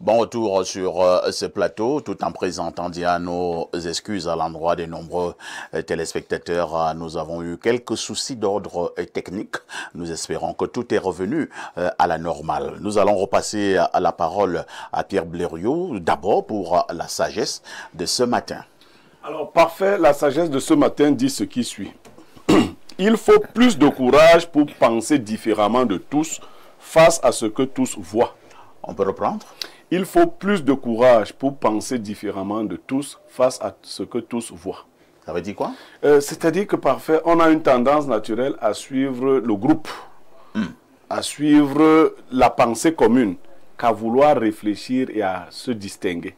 Bon retour sur ce plateau, tout en présentant nos excuses à l'endroit des nombreux téléspectateurs. Nous avons eu quelques soucis d'ordre technique. Nous espérons que tout est revenu à la normale. Nous allons repasser la parole à Pierre Blériot, d'abord pour la sagesse de ce matin. Alors, parfait, la sagesse de ce matin dit ce qui suit. Il faut plus de courage pour penser différemment de tous face à ce que tous voient. On peut reprendre? Il faut plus de courage pour penser différemment de tous face à ce que tous voient. Ça veut dire quoi? C'est-à-dire que parfait, on a une tendance naturelle à suivre le groupe, à suivre la pensée commune, qu'à vouloir réfléchir et à se distinguer.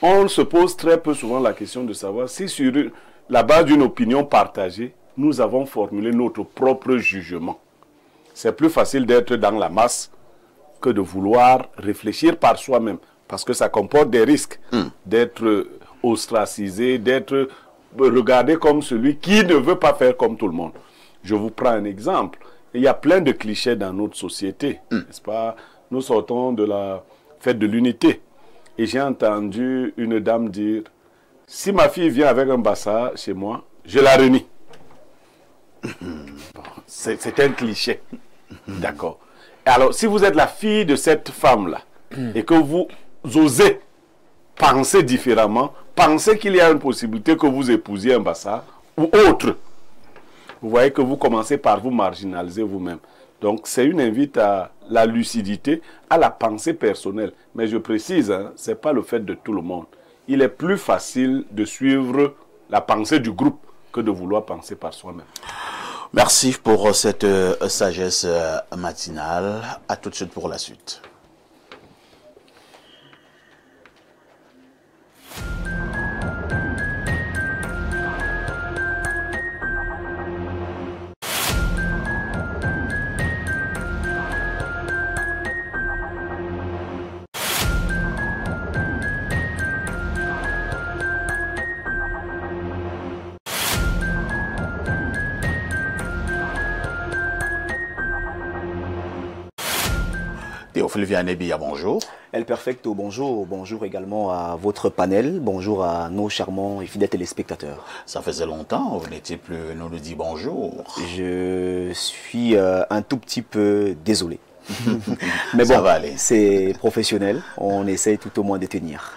On se pose très peu souvent la question de savoir si sur la base d'une opinion partagée, nous avons formulé notre propre jugement. C'est plus facile d'être dans la masse que de vouloir réfléchir par soi-même, parce que ça comporte des risques d'être ostracisé, d'être regardé comme celui qui ne veut pas faire comme tout le monde. Je vous prends un exemple. Il y a plein de clichés dans notre société, n'est-ce pas? Nous sortons de la fête de l'unité et j'ai entendu une dame dire « Si ma fille vient avec un bassa chez moi, je la renie. » C'est un cliché. D'accord. Alors, si vous êtes la fille de cette femme-là et que vous osez penser différemment, pensez qu'il y a une possibilité que vous épousiez un bassa ou autre. Vous voyez que vous commencez par vous marginaliser vous-même. Donc, c'est une invite à la lucidité, à la pensée personnelle. Mais je précise, hein, ce n'est pas le fait de tout le monde. Il est plus facile de suivre la pensée du groupe que de vouloir penser par soi-même. Merci pour cette sagesse matinale. À tout de suite pour la suite. Théophile Vianney-Bia, bonjour. El Perfecto, bonjour. Bonjour également à votre panel. Bonjour à nos charmants et fidèles téléspectateurs. Ça faisait longtemps, vous n'étiez plus nous dire bonjour. Je suis un tout petit peu désolé. Mais ça bon, va aller. C'est professionnel. On essaye tout au moins de tenir.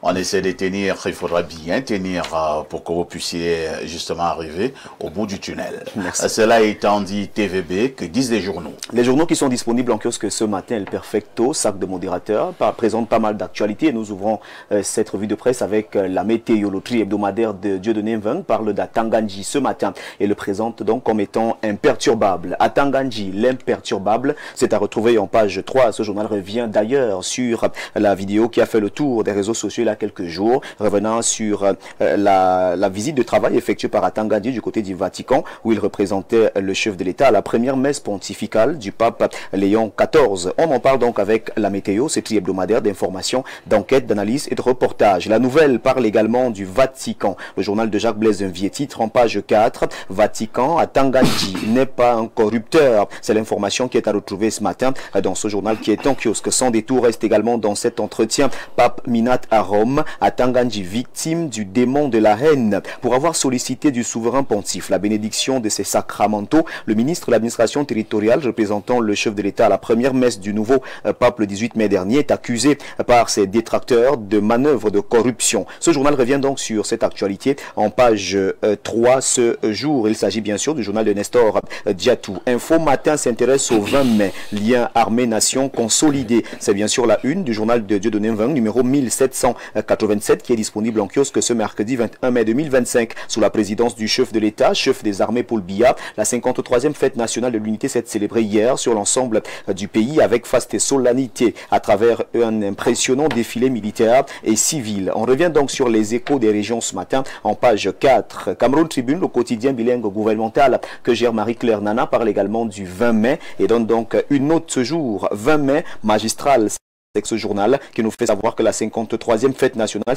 On essaie de tenir, il faudra bien tenir pour que vous puissiez justement arriver au bout du tunnel. Merci. Cela étant dit, TVB, que disent les journaux? Les journaux qui sont disponibles en kiosque ce matin, El Perfecto, sac de modérateur, présente pas mal d'actualités. Nous ouvrons cette revue de presse avec la météorologie hebdomadaire de Dieudonné Mveng, parle d'Atanganji ce matin et le présente donc comme étant imperturbable. Atanganji, l'imperturbable, c'est à retrouver en page 3. Ce journal revient d'ailleurs sur la vidéo qui a fait le tour des réseaux sociaux il y a quelques jours, revenant sur la visite de travail effectuée par Atanganji du côté du Vatican, où il représentait le chef de l'État à la première messe pontificale du pape Léon XIV. On en parle donc avec la météo, c'est hebdomadaire d'information, d'enquête, d'analyse et de reportage. La nouvelle parle également du Vatican. Le journal de Jacques Blaise Vier titre en page 4, Vatican, Atanganji n'est pas un corrupteur. C'est l'information qui est à retrouver ce matin dans ce journal qui est en kiosque. Sans détour reste également dans cet entretien Pape Minat à Rome, Atanganji victime du démon de la haine. Pour avoir sollicité du souverain pontife la bénédiction de ses sacramentaux, le ministre de l'administration territoriale représentant le chef de l'État à la première messe du nouveau pape le 18 mai dernier est accusé par ses détracteurs de manœuvres de corruption. Ce journal revient donc sur cette actualité en page 3 ce jour. Il s'agit bien sûr du journal de Nestor Diatou. Info Matin s'intéresse au 20 mai, lien armée-nation consolidé. C'est bien sûr la une du journal de Dieudonné Mveng, numéro 1787, qui est disponible en kiosque ce mercredi 21 mai 2025 sous la présidence du chef de l'État, chef des armées Paul Biya. La 53e fête nationale de l'unité s'est célébrée hier sur l'ensemble du pays avec faste et solennité à travers un impressionnant défilé militaire et civil. On revient donc sur les échos des régions ce matin en page 4. Cameroun Tribune, le quotidien bilingue gouvernemental que gère Marie-Claire Nana, parle également du 20 mai et donne donc une note ce jour. 20 mai, magistral. C'est ce journal qui nous fait savoir que la 53e fête nationale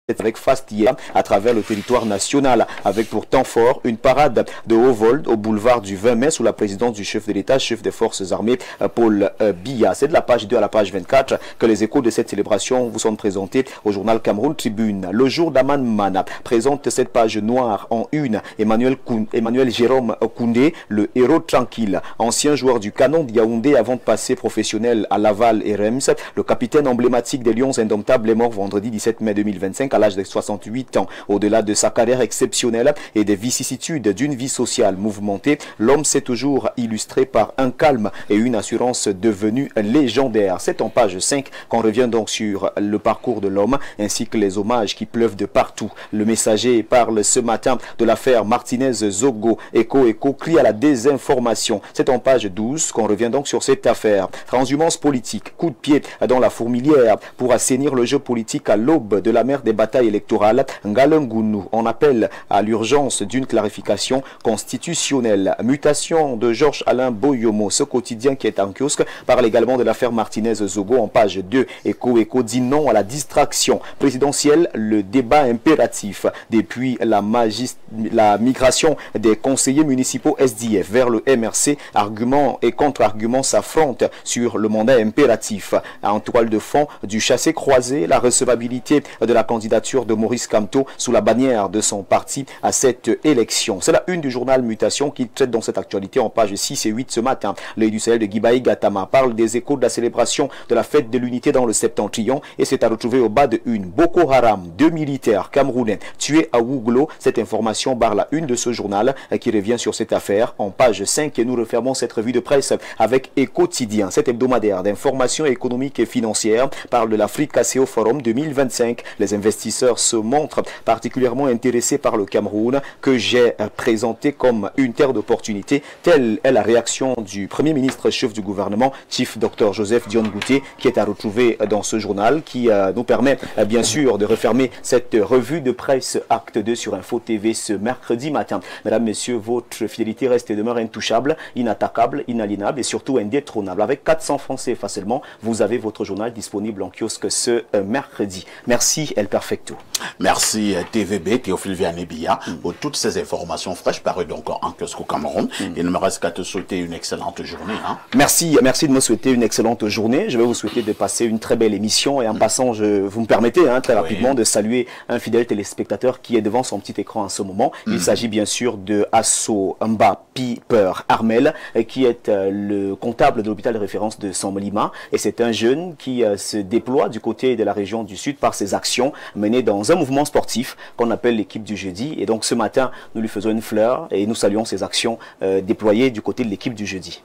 avec Fast hier à travers le territoire national, avec pour temps fort une parade de haut vol au boulevard du 20 mai sous la présidence du chef de l'État, chef des forces armées, Paul Biya. C'est de la page 2 à la page 24 que les échos de cette célébration vous sont présentés au journal Cameroun Tribune. Le jour d'Aman Mana présente cette page noire en une. Emmanuel Jérôme Koundé, le héros tranquille, ancien joueur du Canon de Yaoundé avant de passer professionnel à Laval et Reims. Le capitaine emblématique des Lions Indomptables est mort vendredi 17 mai 2025 à l'âge de 68 ans. Au-delà de sa carrière exceptionnelle et des vicissitudes d'une vie sociale mouvementée, l'homme s'est toujours illustré par un calme et une assurance devenue légendaire. C'est en page 5 qu'on revient donc sur le parcours de l'homme ainsi que les hommages qui pleuvent de partout. Le Messager parle ce matin de l'affaire Martinez-Zogo. Écho crie à la désinformation. C'est en page 12 qu'on revient donc sur cette affaire. Transhumance politique, coup de pied dans la fourmilière pour assainir le jeu politique à l'aube de la mer des batailles électorales. Ngalengunu, on appelle à l'urgence d'une clarification constitutionnelle. Mutation de Georges Alain Boyomo. Ce quotidien qui est en kiosque parle également de l'affaire Martinez-Zogo en page 2. Écho dit non à la distraction présidentielle, le débat impératif. Depuis la migration des conseillers municipaux SDF vers le MRC, arguments et contre-arguments s'affrontent sur le mandat impératif. En toile de fond du chassé-croisé, la recevabilité de la candidature de Maurice Kamto sous la bannière de son parti à cette élection. C'est la une du journal Mutation qui traite dans cette actualité en page 6 et 8 ce matin. L'œil du Sahel de Guibaï Gatama parle des échos de la célébration de la fête de l'unité dans le Septentrion et c'est à retrouver au bas de une. Boko Haram, 2 militaires camerounais tués à Wouglo. Cette information barre la une de ce journal qui revient sur cette affaire en page 5 et nous refermons cette revue de presse avec Quotidien. Cet hebdomadaire d'information économique et financière parle de l'Afrique ACO Forum 2025. Les investisseurs se montrent particulièrement intéressés par le Cameroun que j'ai présenté comme une terre d'opportunités. Telle est la réaction du Premier ministre chef du gouvernement, Chief Dr Joseph Dion Goutier, qui est à retrouver dans ce journal qui nous permet bien sûr de refermer cette revue de presse Acte 2 sur Info TV ce mercredi matin. Mesdames, Messieurs, votre fidélité reste et demeure intouchable, inattaquable, inaliénable et surtout indétrônable. Avec 400 francs CFA seulement, vous avez votre journal disponible en kiosque ce mercredi. Merci El Perfecto. Merci TVB, Théophile Vianney-Biya, pour toutes ces informations fraîches parues donc en kiosque au Cameroun. Il ne me reste qu'à te souhaiter une excellente journée. Hein. Merci de me souhaiter une excellente journée. Je vais vous souhaiter de passer une très belle émission et en passant, vous me permettez très rapidement de saluer un fidèle téléspectateur qui est devant son petit écran en ce moment. Il s'agit bien sûr de Asso Mba Piper Armel, qui est le comptable de l'hôpital de référence de Samlima. Et c'est un jeune qui se déploie du côté de la région du Sud par ses actions menées dans un mouvement sportif qu'on appelle l'équipe du jeudi. Et donc ce matin, nous lui faisons une fleur et nous saluons ses actions déployées du côté de l'équipe du jeudi.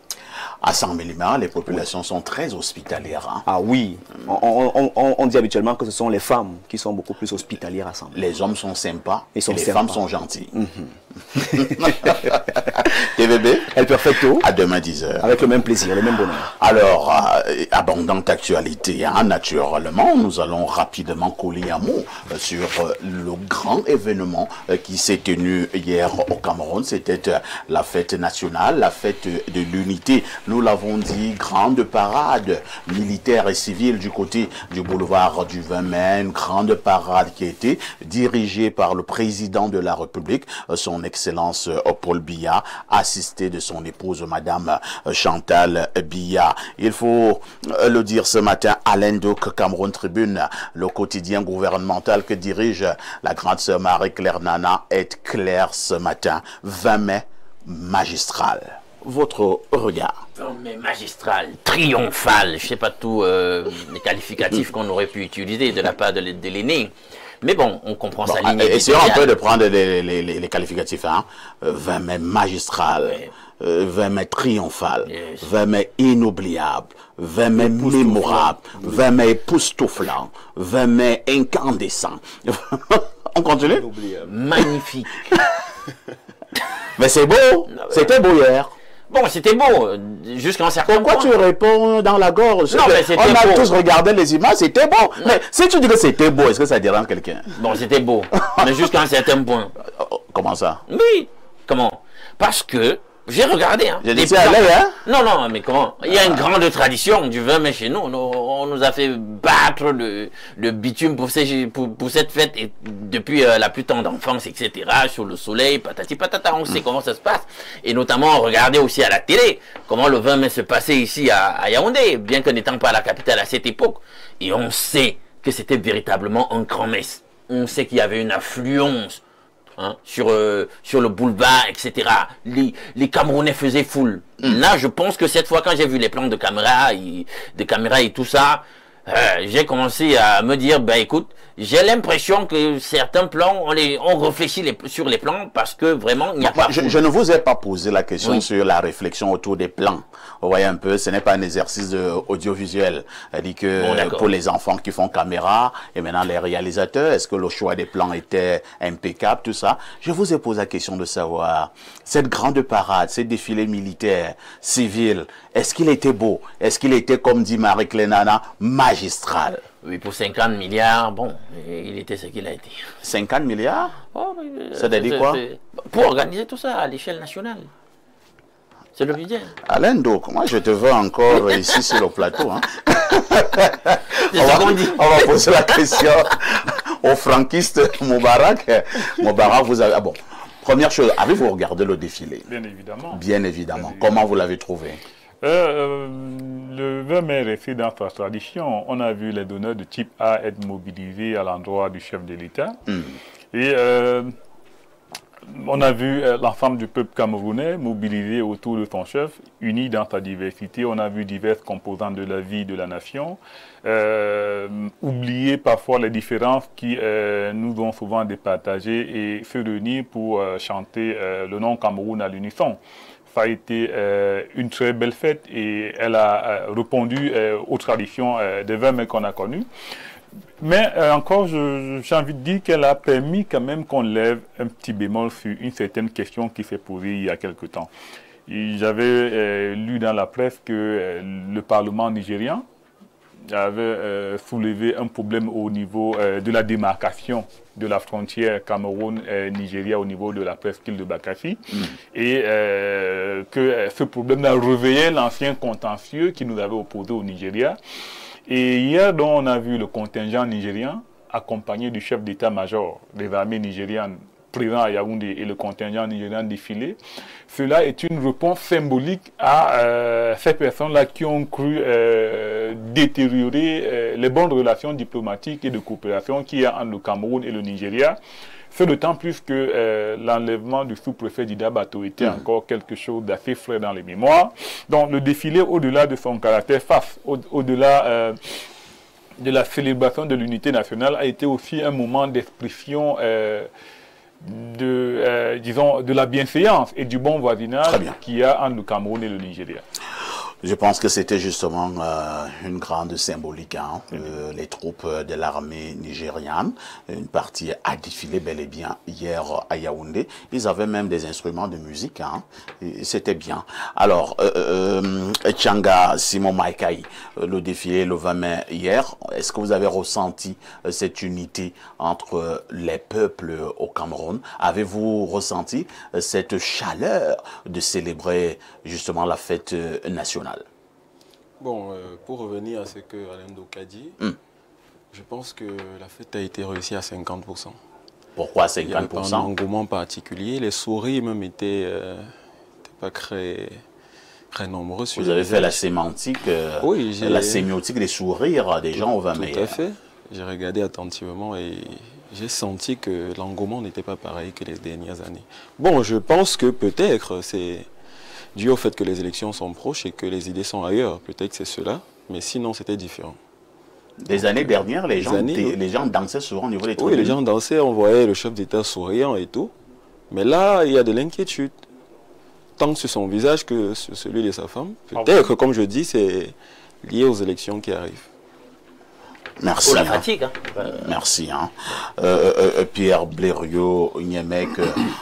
À Samlima, les populations sont très hospitalières. Hein. Ah oui, on dit habituellement que ce sont les femmes qui sont beaucoup plus hospitalières à Samlima. Les hommes sont sympas et les sympas. femmes sont gentilles. TVB, El Perfecto. À demain 10h. Avec le même plaisir, le même bonheur. Alors, abondante actualité, hein, naturellement, nous allons rapidement coller un mot sur le grand événement qui s'est tenu hier au Cameroun. C'était la fête nationale, la fête de l'unité. Nous l'avons dit, grande parade militaire et civile du côté du boulevard du 20 mai, une grande parade qui a été dirigée par le président de la République, son Excellence Paul Biya, assisté de son épouse Madame Chantal Biya. Il faut le dire ce matin, Alain Douk, Cameroun Tribune, le quotidien gouvernemental que dirige la grande sœur Marie-Claire Nana, est clair ce matin. 20 mai, magistral. Votre regard? Mais magistral, triomphal, je ne sais pas tout les qualificatifs qu'on aurait pu utiliser de la part de l'aîné. Mais bon, on comprend sa ligne. Essayons un peu de prendre les qualificatifs. Hein. 20 mai magistral, ouais. 20 mai triomphal, yes. 20 mai inoubliable, 20 mai mémorable, 20 mai époustouflant, 20 mai incandescent. On continue? Magnifique. Mais c'est beau, c'était beau hier. Bon, c'était beau, jusqu'à un certain point. Pourquoi tu réponds dans la gorge? Non, mais c'était beau. On a tous regardé les images, c'était beau. Non. Mais si tu dis que c'était beau, est-ce que ça dérange quelqu'un? Bon, c'était beau, mais jusqu'à un certain point. Comment ça? Oui, comment? Parce que J'ai regardé. Hein, j'ai dit allez, hein? Non, non, mais comment? Il y a une grande tradition du 20 mai chez nous. On nous a fait battre le bitume pour cette fête et depuis la plus tendre enfance, etc. Sur le soleil, patati patata, on sait comment ça se passe. Et notamment, on regardait aussi à la télé comment le 20 mai se passait ici à Yaoundé, bien que n'étant pas la capitale à cette époque. Et on sait que c'était véritablement un grand-messe. On sait qu'il y avait une affluence. Hein, sur le boulevard, etc. Les Camerounais faisaient foule. Là, je pense que cette fois, quand j'ai vu les plans de caméra et tout ça, j'ai commencé à me dire, ben écoute, j'ai l'impression que certains plans, on réfléchit sur les plans parce que vraiment, il n'y a pas... Je ne vous ai pas posé la question sur la réflexion autour des plans. Vous voyez un peu, ce n'est pas un exercice audiovisuel. C'est-à-dire que pour les enfants qui font caméra et maintenant les réalisateurs, est-ce que le choix des plans était impeccable, tout ça? Je vous ai posé la question de savoir, cette grande parade, ces défilés militaires, civils, est-ce qu'il était beau? Est-ce qu'il était, comme dit Marie-Clénana, magistral? Oui, pour 50 milliards, bon, il était ce qu'il a été. 50 milliards? Oh, ça veut dire quoi? Pour organiser tout ça à l'échelle nationale. C'est le budget. Alain Donc, moi je te veux encore ici sur le plateau. Hein. on va poser la question au franquiste Moubarak. Moubarak, vous avez... Ah bon, première chose, avez-vous regardé le défilé? Bien évidemment. Bien évidemment. Comment vous l'avez trouvé? Le 20 mai resté dans sa tradition. On a vu les donneurs de type A être mobilisés à l'endroit du chef de l'État. Et on a vu l'ensemble du peuple camerounais mobilisé autour de son chef, uni dans sa diversité. On a vu diverses composantes de la vie de la nation. Oublier parfois les différences qui nous ont souvent départagées et se réunir pour chanter le nom Cameroun à l'unisson. Ça a été une très belle fête et elle a répondu aux traditions des 20 mai qu'on a connues. Mais encore, j'ai envie de dire qu'elle a permis quand même qu'on lève un petit bémol sur une certaine question qui s'est posée il y a quelque temps. J'avais lu dans la presse que le Parlement nigérian avait soulevé un problème au niveau de la démarcation de la frontière Cameroun-Nigeria au niveau de la presqu'île de Bakassi et que ce problème a réveillé l'ancien contentieux qui nous avait opposé au Nigeria. Et hier, donc, on a vu le contingent nigérien accompagné du chef d'état-major des armées nigérianes présent à Yaoundé et le contingent nigérien défilé. Cela est une réponse symbolique à ces personnes-là qui ont cru détériorer les bonnes relations diplomatiques et de coopération qu'il y a entre le Cameroun et le Nigeria. C'est d'autant plus que l'enlèvement du sous-préfet d'Idabato était encore quelque chose d'assez frais dans les mémoires. Donc le défilé, au-delà de son caractère face, au-delà de la célébration de l'unité nationale, a été aussi un moment d'expression de la bienséance et du bon voisinage qu'il y a entre le Cameroun et le Nigeria. Je pense que c'était justement une grande symbolique. Hein. Les troupes de l'armée nigériane, une partie a défilé bel et bien hier à Yaoundé. Ils avaient même des instruments de musique. Hein. C'était bien. Alors, Tchanga, Simon Maïkaï, le défilé le 20 mai hier, est-ce que vous avez ressenti cette unité entre les peuples au Cameroun? Avez-vous ressenti cette chaleur de célébrer justement la fête nationale? Bon, pour revenir à ce que Alain Donc a dit, je pense que la fête a été réussie à 50%. Pourquoi 50%? Il n'y avait pas un engouement particulier. Les souris même étaient pas très nombreux. Vous avez fait la sémantique, oui, la sémiotique des sourires des gens au 20 mai. Tout à fait. J'ai regardé attentivement et j'ai senti que l'engouement n'était pas pareil que les dernières années. Bon, je pense que peut-être c'est dû au fait que les élections sont proches et que les idées sont ailleurs. Peut-être que c'est cela, mais sinon c'était différent. Les années dernières, les gens dansaient souvent au niveau des tribunes. Oui, les gens dansaient, on voyait le chef d'État souriant et tout. Mais là, il y a de l'inquiétude. Tant sur son visage que sur celui de sa femme. Peut-être, comme je dis, c'est lié aux élections qui arrivent. Merci. Pour la fatigue. Merci. Pierre Blériot-Niemek,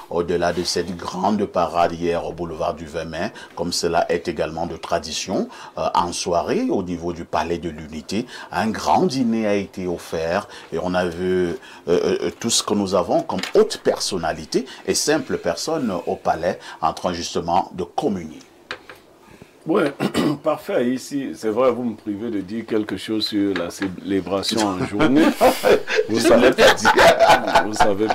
au-delà de cette grande parade hier au boulevard du 20 mai, comme cela est également de tradition, en soirée, au niveau du Palais de l'Unité, un grand dîner a été offert et on a vu tout ce que nous avons comme haute personnalité et simple personne au Palais en train justement de communier. Oui, parfait. Ici, c'est vrai, vous me privez de dire quelque chose sur la célébration en journée. Vous savez, vous savez.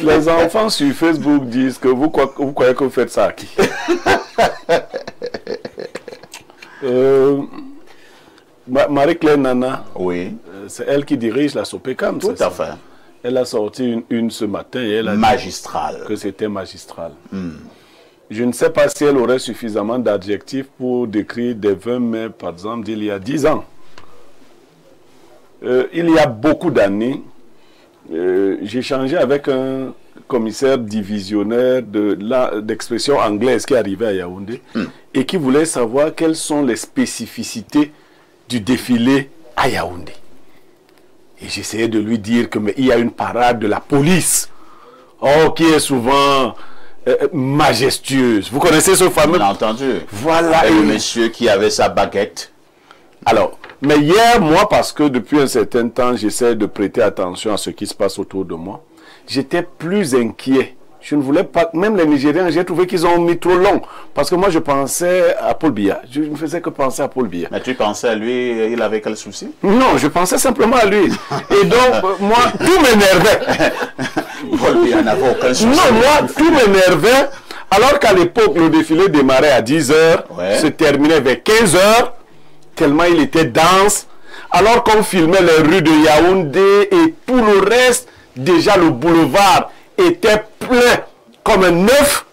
Les enfants sur Facebook disent que vous croyez que vous faites ça à qui? Marie-Claire Nana, oui. C'est elle qui dirige la Sopecam. Tout à fait. Elle a sorti une ce matin et elle a Magistrale. dit que c'était magistral. Je ne sais pas si elle aurait suffisamment d'adjectifs pour décrire des 20 mai, par exemple, d'il y a 10 ans. Il y a beaucoup d'années, j'ai échangé avec un commissaire divisionnaire d'expression anglaise qui arrivait à Yaoundé et qui voulait savoir quelles sont les spécificités du défilé à Yaoundé. Et j'essayais de lui dire qu'il y a une parade de la police, qui est souvent majestueuse. Vous connaissez ce fameux... On a entendu. Voilà. Et le monsieur qui avait sa baguette. Alors, mais hier, moi, parce que depuis un certain temps, j'essaie de prêter attention à ce qui se passe autour de moi, j'étais plus inquiet. Je ne voulais pas, même les Nigériens, j'ai trouvé qu'ils ont mis trop long. Parce que moi, je pensais à Paul Biya. Je ne faisais que penser à Paul Biya. Mais tu pensais à lui, il avait quel souci? Non, je pensais simplement à lui. Et donc, moi, tout m'énervait. Paul Biya n'avait aucun souci. Non, moi, tout m'énervait. Alors qu'à l'époque, le défilé démarrait à 10 h, se terminait vers 15 h, tellement il était dense. Alors qu'on filmait les rues de Yaoundé et tout le reste, déjà le boulevard était plein comme un œuf.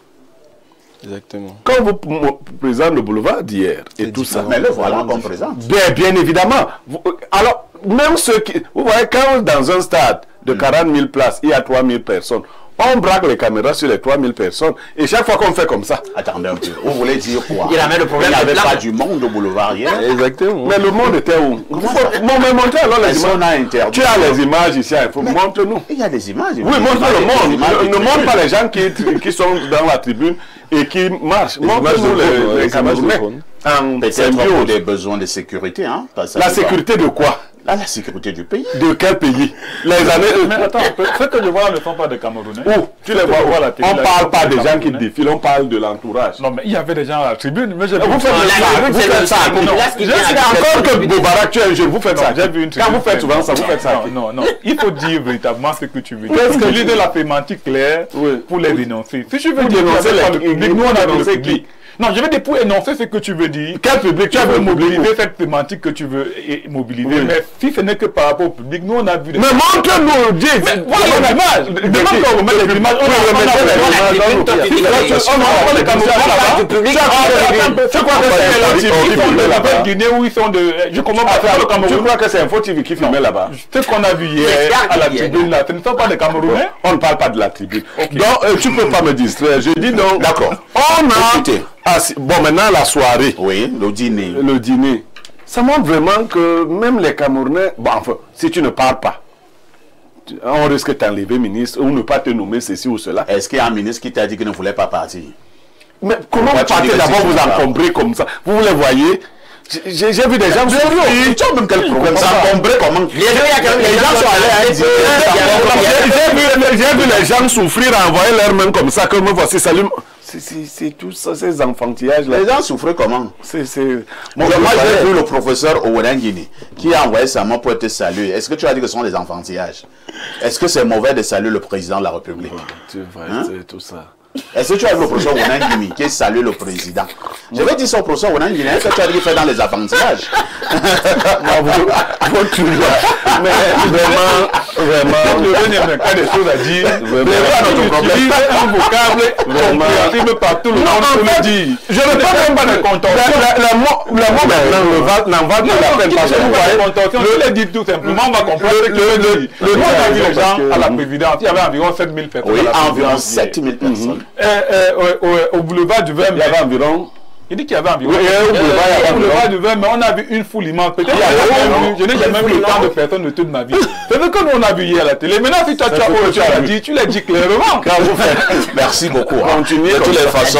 Exactement. Quand vous présentez le boulevard d'hier et tout ça. Mais le voilà qu'on présente. Bien évidemment. Alors, même ceux qui... Vous voyez, quand dans un stade de 40 000 places, il y a 3 000 personnes, on braque les caméras sur les 3000 personnes et chaque fois qu'on fait comme ça. Attendez un peu, vous voulez dire quoi? Il amène le problème. Il n'y avait pas du monde au boulevard hier. Exactement. Mais le monde était où? Montrez alors les images. Tu as les images ici, montre-nous. Il y a des images. Oui, montre le monde. Ne montre pas les gens qui sont dans la tribune et qui marchent. Montre-nous les Camerounais. Peut-être pour des besoins de sécurité. Hein, la sécurité de quoi? La sécurité du pays. De quel pays? Les années... Mais attends, ceux que je vois ne sont pas des Camerounais. Où? Tu les vois où? On ne parle pas des gens qui défilent, on parle de l'entourage. Non, mais il y avait des gens à la tribune. Mais vous faites ça. Encore que Boubarak, tu es un jeune, vous faites ça. Quand vous faites souvent ça, vous faites ça. Non, il faut dire véritablement ce que tu veux dire. Qu'est-ce que l'idée de la sémantique claire pour les dénoncer? Si tu veux dénoncer le public, nous on a dénoncé qui? Non, je vais dire pour énoncer ce que tu veux dire. Quel public tu veux mobiliser cette sémantique que tu veux mobiliser. Oui. Mais si ce n'est que par rapport au public, nous on a vu des... Mais montre-nous, dis. Voilà l'image. Demande qu'on remette les images. On a les Camerounais là-bas. C'est quoi que c'est la Guinée où ils sont de... Je comprends pas faire le Cameroun. Tu crois que c'est Info TV qui filmait là-bas? Ce qu'on a vu hier à la tribune là, ce ne sont pas des Camerounais. On ne parle pas de la tribune. Donc tu peux pas me distraire. Je dis donc... D'accord. On a... Bon, maintenant la soirée. Oui, le dîner. Le dîner. Ça montre vraiment que même les Camerounais... Bon, enfin, si tu ne parles pas, on risque de t'enlever ministre ou ne pas te nommer ceci ou cela. Est-ce qu'il y a un ministre qui t'a dit qu'il ne voulait pas partir? Mais comment vous partez d'abord vous encombrer comme ça? Vous les voyez? J'ai vu des gens souffrir. Tu as même quel problème? S'encombrer comment? Les gens sont allés à dire. J'ai vu les gens souffrir, envoyer leurs mains comme ça, que me voici, salut. C'est tout ça, ces enfantillages-là. Les gens souffraient comment? Moi, j'ai vu le professeur Owerangini qui a envoyé sa main pour te saluer. Est-ce que tu as dit que ce sont des enfantillages? Est-ce que c'est mauvais de saluer le président de la République? C'est tout ça. Est-ce que tu as vu le professeur Owerangini qui salue le président? Je vais dire son professeur Owerangini, est-ce que tu as dit qu'il fait dans les enfantillages? Mais vraiment, le cas des choses à dire. Un vocable compréhensible par tout le monde pour le dire. Je ne parle même pas de contorsion. Le mot maintenant n'en va plus la peine parce que vous voyez, contorsion, je l'ai dit tout simplement, on va comprendre ce que le nom a vu les gens à la présidence. Il y avait environ 7000 personnes. Oui, environ 7000 personnes. Au boulevard du 20 mai, il y avait environ Il dit qu'il y avait environ. Oui, au boulevard du vin, mais on a vu une foule immense. Peut-être je n'ai jamais vu autant de personnes de toute ma vie. C'est ce que nous on a vu hier à la télé. Maintenant, si toi tu l'as dit clairement. Merci beaucoup. De toutes les façons,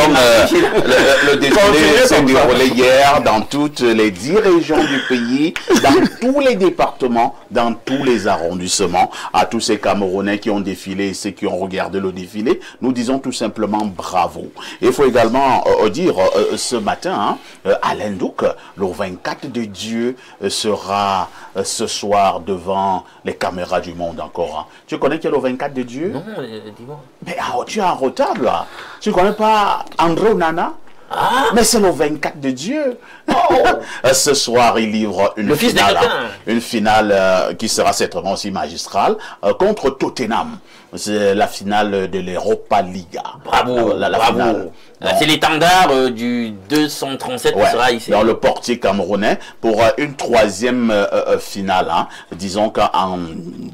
le défilé s'est déroulé hier dans toutes les 10 régions du pays, dans tous les départements, dans tous les arrondissements. À tous ces Camerounais qui ont défilé et ceux qui ont regardé le défilé, nous disons tout simplement bravo. Il faut également dire ce matin, Alain Douk, le 24 de Dieu, sera ce soir devant les caméras du monde encore. Tu connais qui est le 24 de Dieu? Non, dis-moi. Mais tu es en retard là. Tu ne connais pas André Onana? Mais c'est le 24 de Dieu. Ce soir, il livre une finale qui sera certainement aussi magistrale contre Tottenham. C'est la finale de l'Europa Liga. Bravo, bravo. C'est l'étendard du 237 qui sera ici. Dans le portier camerounais pour une troisième finale. Disons qu'en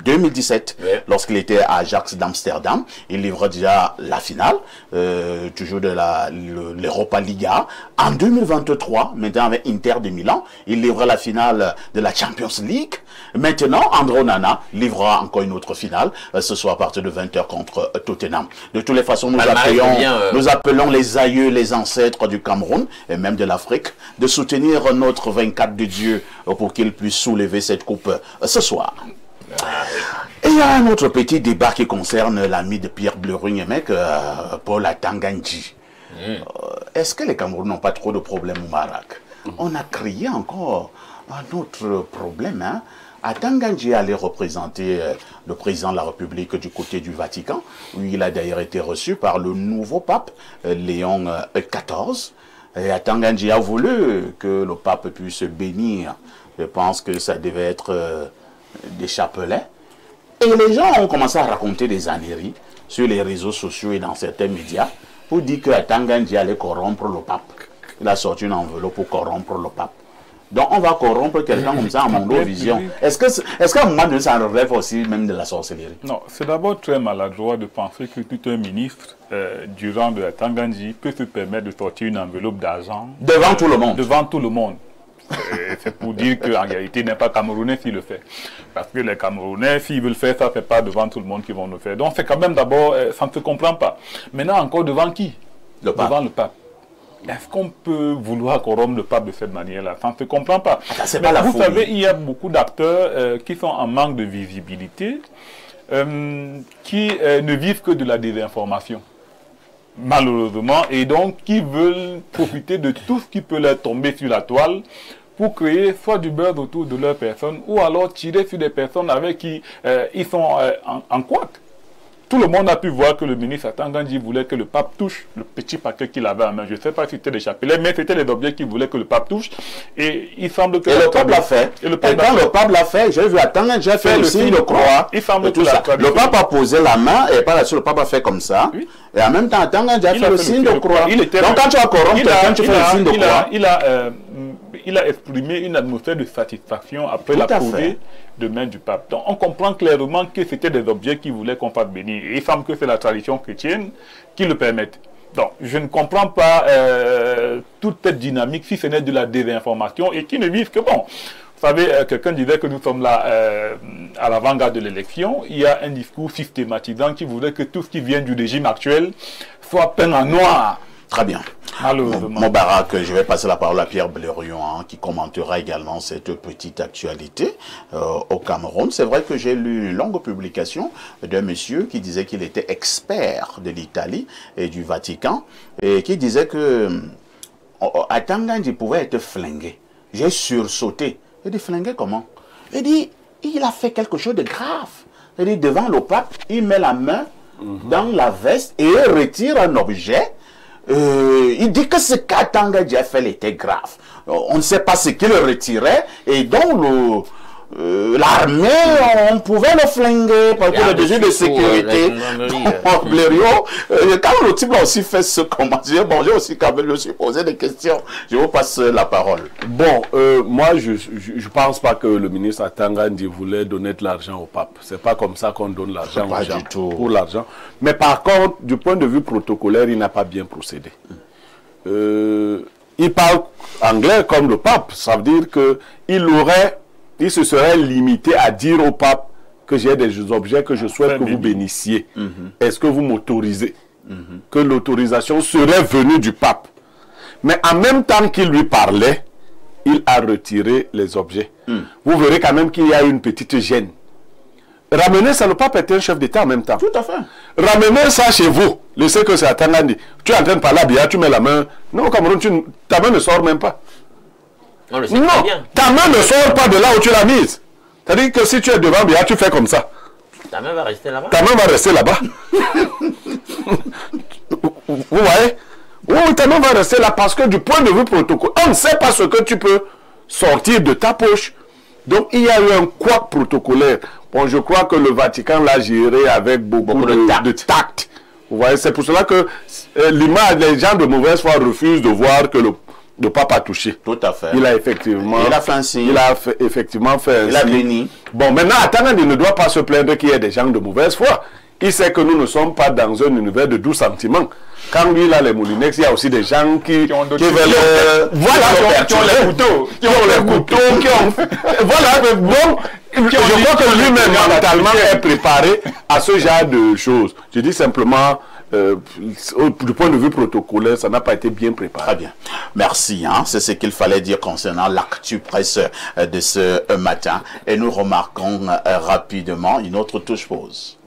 2017, lorsqu'il était à Ajax d'Amsterdam, il livre déjà la finale, toujours de l'Europa Liga. En 2023, maintenant avec Inter de Milan, il livre la finale de la Champions League. Maintenant, André Onana livrera encore une autre finale, ce soir à partir de 20h contre Tottenham. De toutes les façons, nous appelons les aïeux, les ancêtres du Cameroun et même de l'Afrique de soutenir notre 24 de Dieu pour qu'il puisse soulever cette coupe ce soir. Et il y a un autre petit débat qui concerne l'ami de Pierre Bleurung-Emek, Paul Atanga-Ndji. Est-ce que les Camerounais n'ont pas trop de problèmes au Maroc? On a créé encore un autre problème. Atanga-Ndji allait représenter le président de la République du côté du Vatican, où il a d'ailleurs été reçu par le nouveau pape, Léon XIV. Et Atanga-Ndji a voulu que le pape puisse bénir. Je pense que ça devait être des chapelets. Et les gens ont commencé à raconter des âneries sur les réseaux sociaux et dans certains médias pour dire que Atanga-Ndji allait corrompre le pape. Il a sorti une enveloppe pour corrompre le pape. Donc on va corrompre quelqu'un comme ça en Mondovision. Est-ce qu'à un moment donné, ça relève aussi même de la sorcellerie? Non, c'est d'abord très maladroit de penser que tout un ministre du rang de Atanga-Ndji peut se permettre de sortir une enveloppe d'argent. Devant tout le monde. Devant tout le monde. C'est pour dire qu'en réalité, il n'est pas Camerounais s'il le fait. Parce que les Camerounais, s'ils veulent faire ça, c'est pas devant tout le monde qu'ils vont le faire. Donc c'est quand même d'abord, ça ne se comprend pas. Maintenant, encore devant qui? Le pape. Devant le pape. Est-ce qu'on peut vouloir corrompre le pape de cette manière-là? Ça ne se comprend pas. Vous savez, il y a beaucoup d'acteurs qui sont en manque de visibilité, qui ne vivent que de la désinformation, malheureusement, et donc qui veulent profiter de tout ce qui peut leur tomber sur la toile pour créer soit du buzz autour de leur personne, ou alors tirer sur des personnes avec qui ils sont en couac. Tout le monde a pu voir que le ministre Atanga-Ndji voulait que le pape touche le petit paquet qu'il avait en main. Je ne sais pas si c'était des chapelets, mais c'était les objets qu'il voulait que le pape touche. Et il semble que... Et le pape l'a fait. Et quand le pape l'a fait, j'ai vu Atanga-Ndji a fait le signe de croix. Il semble que le pape a posé la main, et par la suite, le pape a fait comme ça. Oui. Et en même temps, Atanga-Ndji a fait le signe de croix. Donc quand tu as corrompu quelqu'un, tu fais le signe de croix. Il a exprimé une atmosphère de satisfaction après la posée de main du pape. Donc on comprend clairement que c'était des objets qui voulaient qu'on fasse bénir. Et il semble que c'est la tradition chrétienne qui le permette. Donc je ne comprends pas toute cette dynamique si ce n'est de la désinformation et qui ne vise que bon. Vous savez, quelqu'un disait que nous sommes là à l'avant-garde de l'élection. Il y a un discours systématisant qui voudrait que tout ce qui vient du régime actuel soit peint en noir. Très bien. Moubarak, je vais passer la parole à Pierre Bleurung, qui commentera également cette petite actualité au Cameroun. C'est vrai que j'ai lu une longue publication d'un monsieur qui disait qu'il était expert de l'Italie et du Vatican et qui disait que Atanga-Ndji pouvait être flingué. J'ai sursauté. Il dit flingué comment? Il dit il a fait quelque chose de grave. Il dit devant le pape, il met la main dans la veste et il retire un objet. Il dit que ce qu'Atanga-Ndji a fait était grave. On ne sait pas ce qu'il retirait et donc l'armée, on pouvait le flinguer parce que le désir de sécurité. Quand le type a aussi fait ce commentaire, bon, j'ai aussi quand même me suis posé des questions. Je vous passe la parole. Bon, moi, je ne pense pas que le ministre Atanga-Ndji voulait donner de l'argent au pape. C'est pas comme ça qu'on donne l'argent aux gens pour l'argent. Mais par contre, du point de vue protocolaire, il n'a pas bien procédé. Il il parle anglais comme le pape. Ça veut dire qu'il se serait limité à dire au pape que j'ai des objets que je souhaite que vous bénissiez. Est-ce que vous m'autorisez? Que l'autorisation serait venue du pape. Mais en même temps qu'il lui parlait, il a retiré les objets. Vous verrez quand même qu'il y a une petite gêne. Ramenez ça, le pape était un chef d'État en même temps. Tout à fait. Ramenez ça chez vous. Laissez que c'est à Tangandi. Tu es en train de parler à Biya, tu mets la main. Non, au Cameroun, ta main ne sort même pas. On le sait très bien. Ta main ne sort pas de là où tu l'as mise. C'est-à-dire que si tu es devant Biya, tu fais comme ça. Ta main va rester là-bas. Ta main va rester là-bas. Vous voyez? Oui, ta main va rester là parce que du point de vue protocole, on ne sait pas ce que tu peux sortir de ta poche. Donc, il y a eu un couac protocolaire. Bon, je crois que le Vatican l'a géré avec beaucoup de tact. Vous voyez, c'est pour cela que l'image, les gens de mauvaise foi refusent de voir que le pape a touché. Tout à fait. Il a effectivement... Il a fait un signe. Il a effectivement fait un signe. Il a béni. Bon, maintenant, attendant, il ne doit pas se plaindre qu'il y ait des gens de mauvaise foi. Il sait que nous ne sommes pas dans un univers de doux sentiments. Quand lui, il a les moulinex, il y a aussi des gens qui veulent... Voilà, qui ont les couteaux. Qui ont les couteaux, qui ont... Voilà, mais bon, je crois que lui-même, mentalement, est préparé à ce genre de choses. Je dis simplement... du point de vue protocolaire, ça n'a pas été bien préparé. Très bien. Merci. Hein. C'est ce qu'il fallait dire concernant l'actu presse de ce matin. Et nous remarquons rapidement une autre touche pause.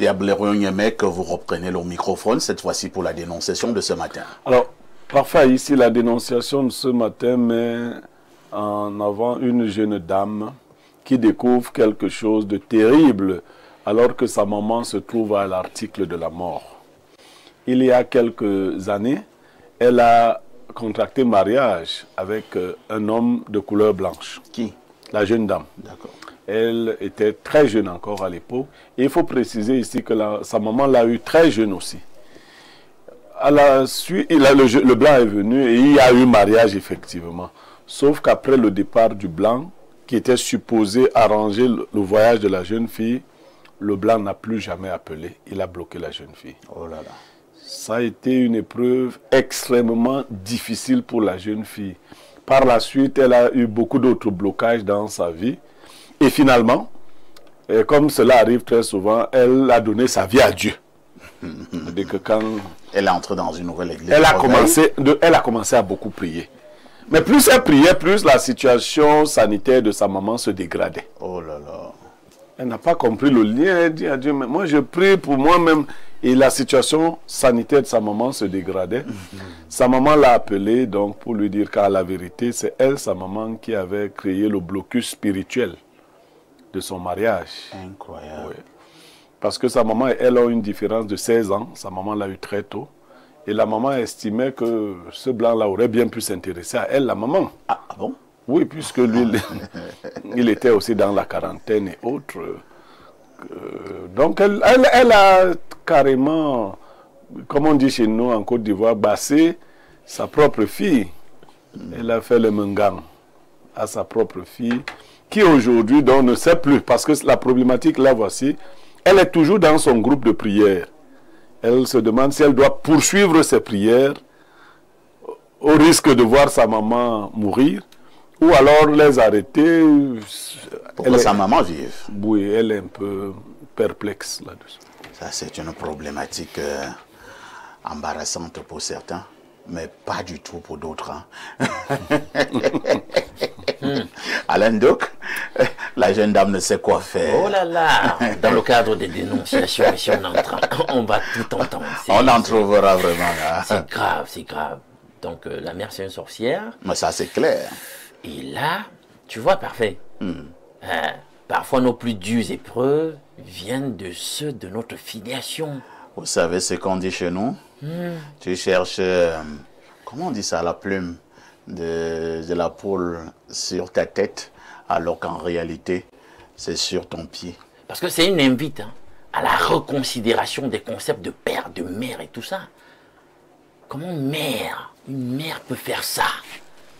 Pierre Blériot-Niemek, que vous reprenez le microphone, cette fois-ci pour la dénonciation de ce matin. Alors, parfois ici, la dénonciation de ce matin met en avant une jeune dame qui découvre quelque chose de terrible alors que sa maman se trouve à l'article de la mort. Il y a quelques années, elle a contracté mariage avec un homme de couleur blanche. Qui? La jeune dame. D'accord. Elle était très jeune encore à l'époque. Et il faut préciser ici que sa maman l'a eu très jeune aussi. À la suite, le blanc est venu et il y a eu mariage effectivement. Sauf qu'après le départ du blanc, qui était supposé arranger le voyage de la jeune fille, le blanc n'a plus jamais appelé. Il a bloqué la jeune fille. Oh là là. Ça a été une épreuve extrêmement difficile pour la jeune fille. Par la suite, elle a eu beaucoup d'autres blocages dans sa vie. Et finalement, comme cela arrive très souvent, elle a donné sa vie à Dieu. Dès que quand elle est entrée dans une nouvelle église. Elle a commencé à beaucoup prier. Mais plus elle priait, plus la situation sanitaire de sa maman se dégradait. Oh là là. Elle n'a pas compris le lien. Elle dit à Dieu, mais moi je prie pour moi-même. Et la situation sanitaire de sa maman se dégradait. Sa maman l'a appelée donc pour lui dire qu'à la vérité, c'est elle, sa maman, qui avait créé le blocus spirituel de son mariage. Incroyable. Oui. Parce que sa maman et elle ont une différence de 16 ans. Sa maman l'a eu très tôt. Et la maman estimait que ce blanc-là aurait bien pu s'intéresser à elle, la maman. Ah bon? Oui, puisque lui, il était aussi dans la quarantaine et autres. Donc, elle a carrément, comme on dit chez nous en Côte d'Ivoire, bassé sa propre fille. Elle a fait le mengang. à sa propre fille, qui aujourd'hui donc ne sait plus, parce que la problématique là voici, elle est toujours dans son groupe de prière. Elle se demande si elle doit poursuivre ses prières au risque de voir sa maman mourir, ou alors les arrêter. Pour que sa maman vive. Oui, elle est un peu perplexe là-dessus. Ça, c'est une problématique embarrassante pour certains, mais pas du tout pour d'autres. Hein. Alain Doc, la jeune dame ne sait quoi faire. Oh là là, dans le cadre des dénonciations, si on va tout entendre. On en trouvera vraiment. Hein. C'est grave, c'est grave. Donc la mère, c'est une sorcière. Mais ça, c'est clair. Et là, tu vois, parfait. Parfois, nos plus dures épreuves viennent de ceux de notre filiation. Vous savez ce qu'on dit chez nous? Tu cherches, comment on dit ça, la plume de la poule sur ta tête, alors qu'en réalité, c'est sur ton pied. Parce que c'est une invite à la reconsidération des concepts de père, de mère et tout ça. Comment une mère peut faire ça?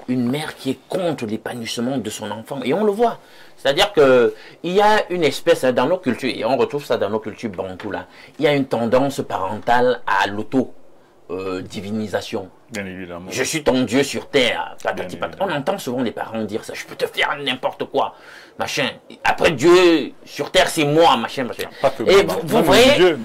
Une mère qui est contre l'épanouissement de son enfant. Et on le voit. C'est-à-dire qu'il y a une espèce, dans nos cultures, et on retrouve ça dans nos cultures bantoues là, il y a une tendance parentale à l'auto-divinisation. Bien évidemment. Je suis ton Dieu sur terre. On entend souvent les parents dire ça. Je peux te faire n'importe quoi. Machin. Après Dieu sur terre, c'est moi. Machin, machin. Et vous voyez,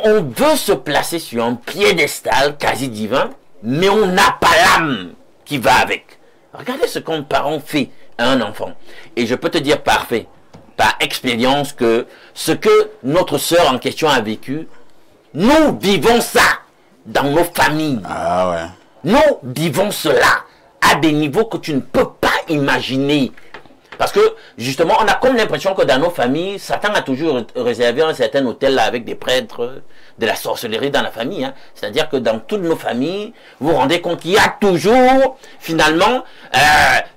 on veut se placer sur un piédestal quasi divin, mais on n'a pas l'âme qui va avec. Regardez ce qu'un parent fait à un enfant. Et je peux te dire parfait, par expérience, que ce que notre sœur en question a vécu, nous vivons ça dans nos familles. Ah ouais. Nous vivons cela à des niveaux que tu ne peux pas imaginer. Parce que, justement, on a comme l'impression que dans nos familles, Satan a toujours réservé un certain hôtel là, avec des prêtres, de la sorcellerie dans la famille. Hein. C'est-à-dire que dans toutes nos familles, vous vous rendez compte qu'il y a toujours, finalement,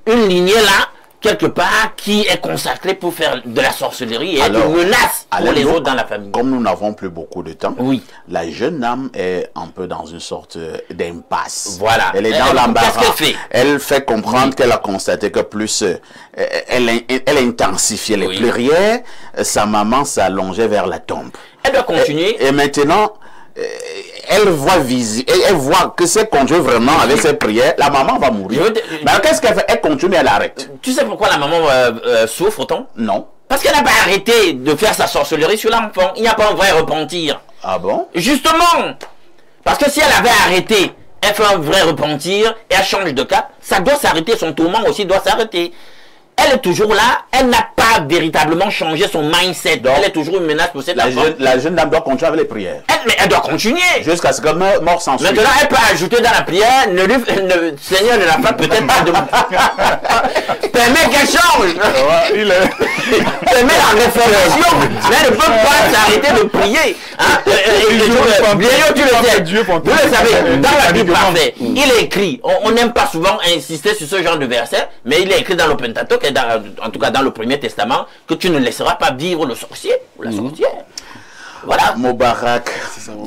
une lignée là, quelque part, qui est consacrée pour faire de la sorcellerie et être une menace pour les autres dans la famille. Comme nous n'avons plus beaucoup de temps, oui, la jeune âme est un peu dans une sorte d'impasse. Voilà. Elle est dans l'embarras. Qu'est-ce qu'elle fait? Elle fait comprendre qu'elle a constaté que plus elle intensifiait les prières, sa maman s'allongeait vers la tombe. Elle doit continuer. Et maintenant, elle voit que c'est conduit vraiment avec ses prières, la maman va mourir. Mais qu'est-ce qu'elle fait? Elle continue, elle arrête. Tu sais pourquoi la maman souffre autant? Non. Parce qu'elle n'a pas arrêté de faire sa sorcellerie sur l'enfant. Il n'y a pas un vrai repentir. Ah bon? Justement. Parce que si elle avait arrêté, elle fait un vrai repentir et elle change de cap, ça doit s'arrêter, son tourment aussi doit s'arrêter. Elle est toujours là, elle n'a pas véritablement changé son mindset. Donc, elle est toujours une menace pour cette enfant. La jeune dame doit continuer avec les prières. Mais elle doit continuer. Jusqu'à ce qu'elle meure sans suite. Maintenant, elle peut ajouter dans la prière, Seigneur ne l'a pas peut-être pas de... Permet qu'elle change. Permet la réflexion. Mais elle ne peut pas s'arrêter de prier. Bien sûr, tu le sais. Vous le savez, dans la Bible parfaite, il est écrit, on n'aime pas souvent insister sur ce genre de verset, mais il est écrit dans le Pentateuque, en tout cas dans le Premier Testament, que tu ne laisseras pas vivre le sorcier ou la sorcière. Voilà. Moubarak,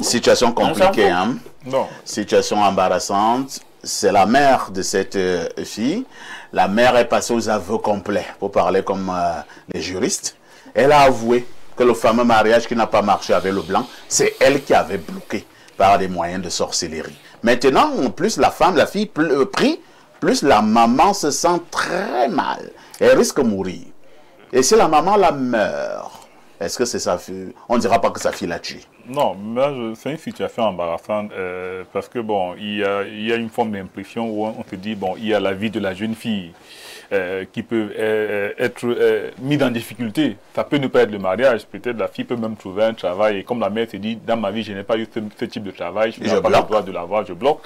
situation compliquée, hein? Non. Situation embarrassante. C'est la mère de cette fille. La mère est passée aux aveux complets, pour parler comme les juristes. Elle a avoué que le fameux mariage qui n'a pas marché avec le blanc, c'est elle qui avait bloqué par des moyens de sorcellerie. Maintenant, plus la fille prie, plus la maman se sent très mal. Elle risque de mourir. Et si la maman la meurt, est-ce que c'est sa fille? On ne dira pas que sa fille l'a tuée. Non, c'est une situation embarrassante parce que bon, il y a une forme d'impression où on se dit bon, il y a la vie de la jeune fille qui peut être mise en difficulté. Ça peut ne pas être le mariage, peut-être la fille peut même trouver un travail et comme la mère se dit dans ma vie je n'ai pas eu ce type de travail, je n'ai pas le droit de l'avoir, je bloque.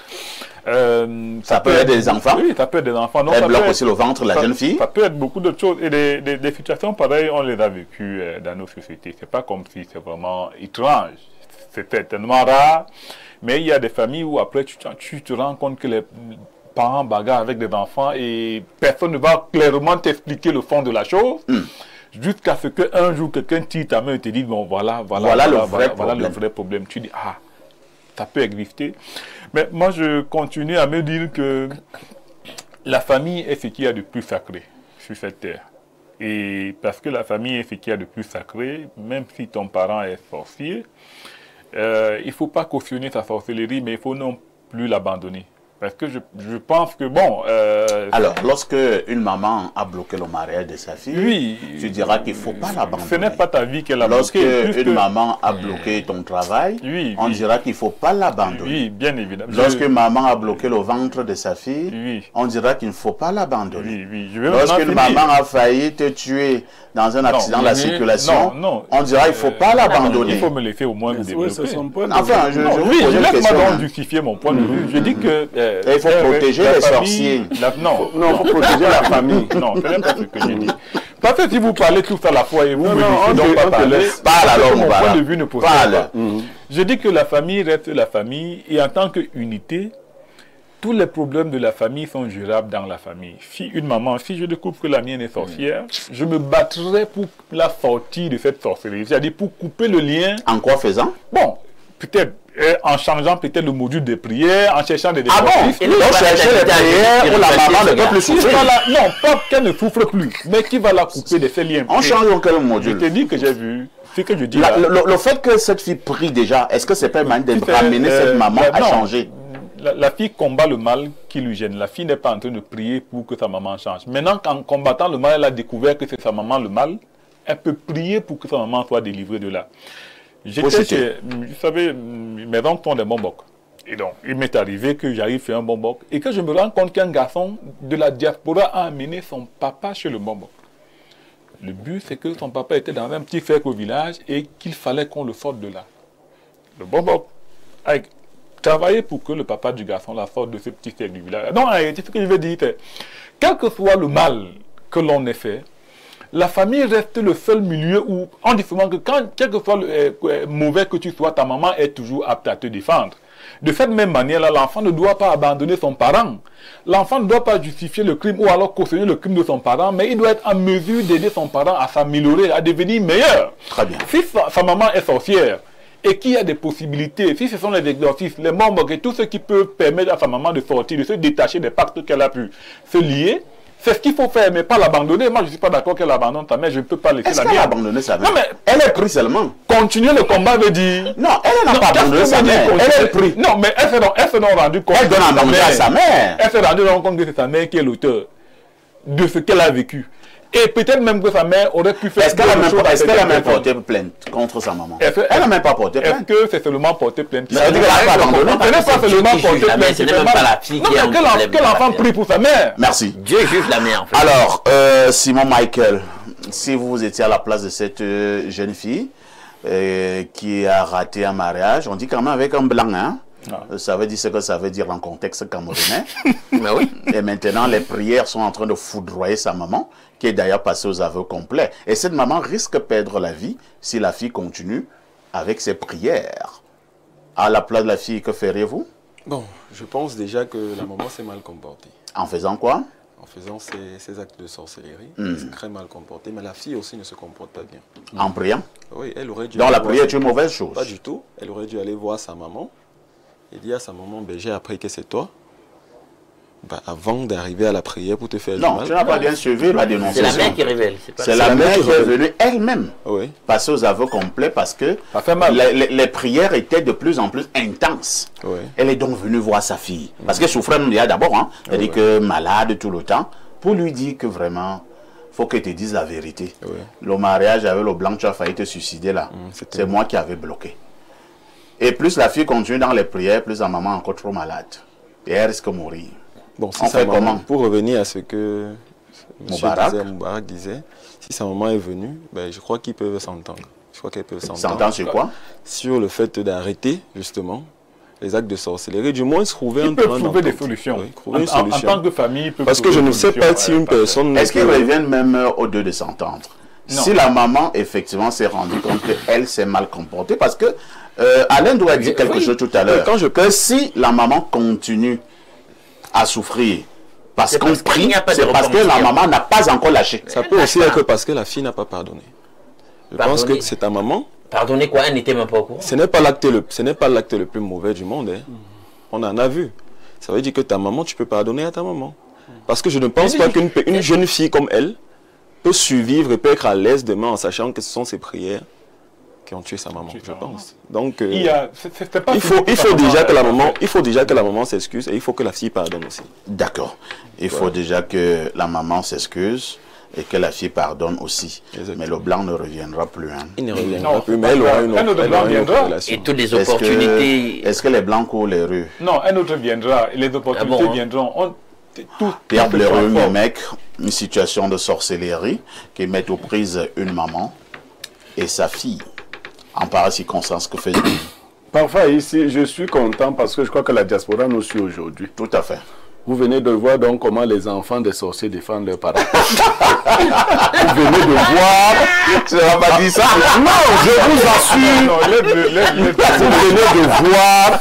Ça peut être des enfants. Oui, ça peut être des enfants. Non, elle bloque aussi le ventre de la jeune fille. Ça peut être beaucoup d'autres choses et des situations pareilles, on les a vécues dans nos sociétés. C'est pas comme si c'est vraiment étrange. C'est certainement rare, mais il y a des familles où après tu te rends compte que les parents bagarrent avec des enfants et personne ne va clairement t'expliquer le fond de la chose. Jusqu'à ce qu'un jour quelqu'un tire ta main et te dit bon voilà le vrai problème. Tu dis ah, ça peut exister. Mais moi je continue à me dire que la famille est ce qu'il y a de plus sacré sur cette terre. Et parce que la famille est ce qu'il y a de plus sacré, même si ton parent est sorcier, il ne faut pas cautionner sa sorcellerie, mais il faut non plus l'abandonner. Parce que je pense que, bon... Alors, lorsque une maman a bloqué le mariage de sa fille, oui, tu diras qu'il ne faut pas l'abandonner. Ce n'est pas ta vie qu'elle a bloqué. Lorsque une que... maman a bloqué ton travail, oui, on dira qu'il ne faut pas l'abandonner. Oui, bien évidemment. Lorsque maman a bloqué le ventre de sa fille, on dira qu'il ne faut pas l'abandonner. Lorsqu'une maman a failli te tuer dans un accident de la circulation, on dira qu'il ne faut pas l'abandonner. Il faut me laisser au moins me développer. Enfin, je laisse-moi justifier mon point de vue. Je dis que... il faut protéger les sorciers. Non, il faut protéger la famille. Non, ce n'est pas ce que j'ai dit. Parce que si vous parlez tous à la fois et vous me dites donc pas parler, parle alors, mon point de vue ne pose pas. Je dis que la famille reste la famille et en tant qu'unité, tous les problèmes de la famille sont gérables dans la famille. Si une maman, si je découvre que la mienne est sorcière, je me battrai pour la sortie de cette sorcellerie. C'est-à-dire pour couper le lien. En quoi faisant? Bon, peut-être en changeant peut-être le module des prières, en cherchant des décoratifs. Ah bon? Donc chercher les prières où la maman ne peut plus souffrir. Non, pas qu'elle ne souffre plus, mais qui va la couper de ces liens. On change quel module? Je te dis que j'ai vu. Ce que je dis le fait que cette fille prie déjà, est-ce que c'est pas une manière de ramener cette maman à changer? La fille combat le mal qui lui gêne. La fille n'est pas en train de prier pour que sa maman change. Maintenant, qu'en combattant le mal, elle a découvert que c'est sa maman le mal, elle peut prier pour que sa maman soit délivrée de là. J'étais chez, vous savez, mes oncles sont des bombocs. Et donc, il m'est arrivé que j'arrive chez un bomboc et que je me rends compte qu'un garçon de la diaspora a amené son papa chez le bomboc. Le but, c'est que son papa était dans un petit cercle au village et qu'il fallait qu'on le sorte de là. Le bomboc a travaillé pour que le papa du garçon la sorte de ce petit cercle du village. Donc, ce que je veux dire, c'est quel que soit le mal que l'on ait fait, la famille reste le seul milieu où on dit souvent que quel que soit le mauvais que tu sois, ta maman est toujours apte à te défendre. De cette même manière-là, l'enfant ne doit pas abandonner son parent. L'enfant ne doit pas justifier le crime ou alors cautionner le crime de son parent, mais il doit être en mesure d'aider son parent à s'améliorer, à devenir meilleur. Très bien. Si sa maman est sorcière et qu'il y a des possibilités, si ce sont les exorcismes, les membres et tout ce qui peut permettre à sa maman de sortir, de se détacher des pactes qu'elle a pu se lier, c'est ce qu'il faut faire, mais pas l'abandonner. Moi, je ne suis pas d'accord qu'elle abandonne sa mère, je ne peux pas laisser la mienne. Est-ce qu'elle a abandonné sa mère? Non, mais elle est prise seulement. Continuer le combat veut dire... Non, elle n'a pas abandonné sa mère, elle est prise. Non, mais elle s'est rendue compte... Elle donne à manger à sa mère. Elle s'est rendue compte que c'est sa mère qui est l'auteur de ce qu'elle a vécu. Et peut-être même que sa mère aurait pu faire... Est-ce qu'elle a même porté plainte contre sa maman? Elle n'a même pas porté plainte. Est-ce que c'est seulement porté plainte? Ça veut dire qu'elle n'a pas abandonné. Ce n'est pas seulement porté plainte. Ce n'est même pas la fille qui a un problème. Quel enfant prie pour sa mère? Merci. Dieu juge la mère, en fait. Alors, Simon Michael, si vous étiez à la place de cette jeune fille qui a raté un mariage, on dit quand même avec un blanc, hein? Ça veut dire ce que ça veut dire dans le contexte camerounais. Mais oui. Et maintenant, les prières sont en train de foudroyer sa maman, qui est d'ailleurs passée aux aveux complets. Et cette maman risque de perdre la vie si la fille continue avec ses prières. À la place de la fille, que feriez-vous? Bon, je pense déjà que la maman s'est mal comportée. En faisant quoi? En faisant ces actes de sorcellerie, elle s'est très mal comportée. Mais la fille aussi ne se comporte pas bien. En priant? Oui, elle aurait dû... Donc la prière est une mauvaise chose? Pas du tout. Elle aurait dû aller voir sa maman. Il dit à sa maman, ben, j'ai appris que c'est toi. Ben, avant d'arriver à la prière pour te faire du mal. Non, tu n'as pas bien suivi la dénonciation. C'est la mère qui révèle. C'est la mère qui est venue elle-même passer aux aveux complets parce que les prières étaient de plus en plus intenses. Oui. Elle est donc venue voir sa fille. Parce qu'elle souffrait d'abord, hein, elle dit que malade tout le temps, pour lui dire que vraiment, il faut que tu dises la vérité. Oui. Le mariage avec le blanc, tu as failli te suicider là. C'est moi qui avais bloqué. Et plus la fille continue dans les prières, plus la maman est encore trop malade. Et elle risque de mourir. Bon, si on fait comment? Pour revenir à ce que Moubarak disait, si sa maman est venue, ben, je crois qu'ils peuvent s'entendre. Je crois qu'elles peuvent s'entendre. S'entendre sur quoi? Sur le fait d'arrêter, justement, les actes de sorcellerie. Du moins, trouver un terrain d'entente. Ils peuvent trouver des solutions. Oui, trouver une solution. En tant que famille, ils peuvent Parce que je ne sais pas si une personne... Est-ce qu'ils reviennent même aux deux de s'entendre? Si la maman, effectivement, s'est rendue compte qu'elle s'est mal comportée, parce que Alain doit dire quelque chose tout à l'heure, que si la maman continue à souffrir parce qu'on prie, c'est parce que la maman n'a pas encore lâché. Ça peut aussi être parce que la fille n'a pas pardonné. Je pense que c'est ta maman. Pardonner quoi? Elle n'était même pas au courant. Ce n'est pas l'acte le plus mauvais du monde. Hein. On en a vu. Ça veut dire que ta maman, tu peux pardonner à ta maman. Parce que je ne pense pas qu'une jeune fille comme elle peut survivre et peut être à l'aise demain en sachant que ce sont ses prières qui ont tué sa maman, je pense. Donc, il faut déjà que la maman s'excuse et il faut que la fille pardonne aussi. D'accord. Il faut déjà que la maman s'excuse et que la fille pardonne aussi. Exactement. Mais le blanc ne reviendra plus. Hein. Il ne reviendra plus, mais elle aura une autre relation. Et toutes les opportunités... Est-ce que les blancs courent les rues? Non, un autre viendra et les opportunités viendront. Pierre Bleureux mec, une situation de sorcellerie qui met aux prises une maman et sa fille. En pareille circonstance, que faites-vous? Parfois ici, je suis content parce que je crois que la diaspora nous suit aujourd'hui. Tout à fait. Vous venez de voir donc comment les enfants des sorciers défendent leurs parents. Vous venez de voir... Tu n'as pas dit ça? Non, je vous assure. Vous venez de voir...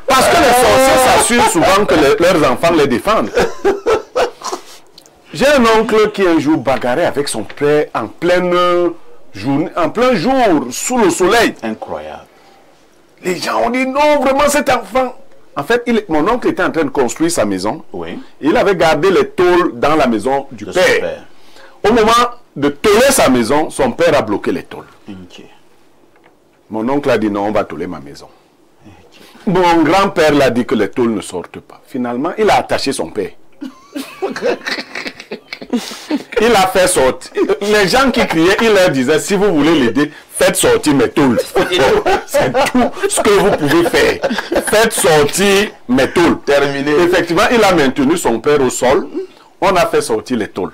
Parce que les sorciers s'assurent souvent que leurs enfants les défendent. J'ai un oncle qui un jour bagarrait avec son père en pleine journée, en plein jour, sous le soleil. Incroyable. Les gens ont dit non, vraiment cet enfant. En fait, mon oncle était en train de construire sa maison. Oui. Il avait gardé les tôles dans la maison du père. Au moment de tôler sa maison, son père a bloqué les tôles. Okay. Mon oncle a dit non, on va tôler ma maison. Okay. Mon grand-père l'a dit que les tôles ne sortent pas. Finalement, il a attaché son père. Il a fait sortir. Les gens qui criaient, il leur disait, si vous voulez l'aider, faites sortir mes tôles. C'est tout ce que vous pouvez faire. Faites sortir mes tôles. Terminé. Effectivement, il a maintenu son père au sol. On a fait sortir les tôles.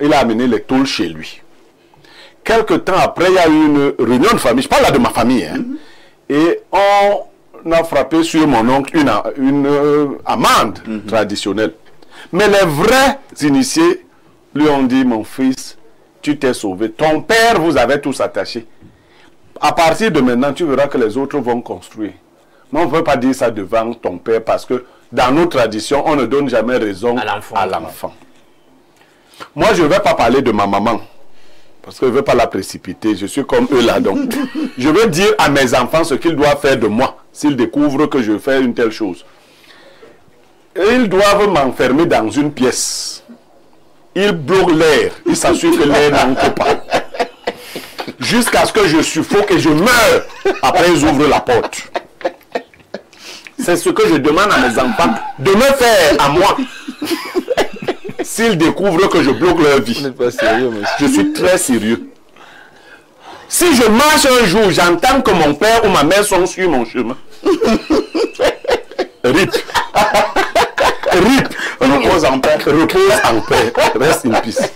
Il a amené les tôles chez lui. Quelque temps après, il y a eu une réunion de famille. Je parle là de ma famille. Hein. Et on a frappé sur mon oncle une amende traditionnelle. Mais les vrais initiés lui ont dit, mon fils, tu t'es sauvé. Ton père vous avait tous attachés. À partir de maintenant, tu verras que les autres vont construire. Mais on ne peut pas dire ça devant ton père parce que dans nos traditions, on ne donne jamais raison à l'enfant. Moi, je ne vais pas parler de ma maman. Parce que je ne veux pas la précipiter. Je suis comme eux là. Donc, je veux dire à mes enfants ce qu'ils doivent faire de moi s'ils découvrent que je fais une telle chose. Et ils doivent m'enfermer dans une pièce. Ils bloquent l'air. Ils s'assurent que l'air n'entre pas. Jusqu'à ce que je suffoque et je meure. Après, ils ouvrent la porte. C'est ce que je demande à mes enfants de me faire à moi. S'ils découvrent que je bloque leur vie. Vous n'êtes pas sérieux, monsieur. Je suis très sérieux. Si je marche un jour, j'entends que mon père ou ma mère sont sur mon chemin. RIP. RIP. Repose en paix. Repose en paix. Reste in peace.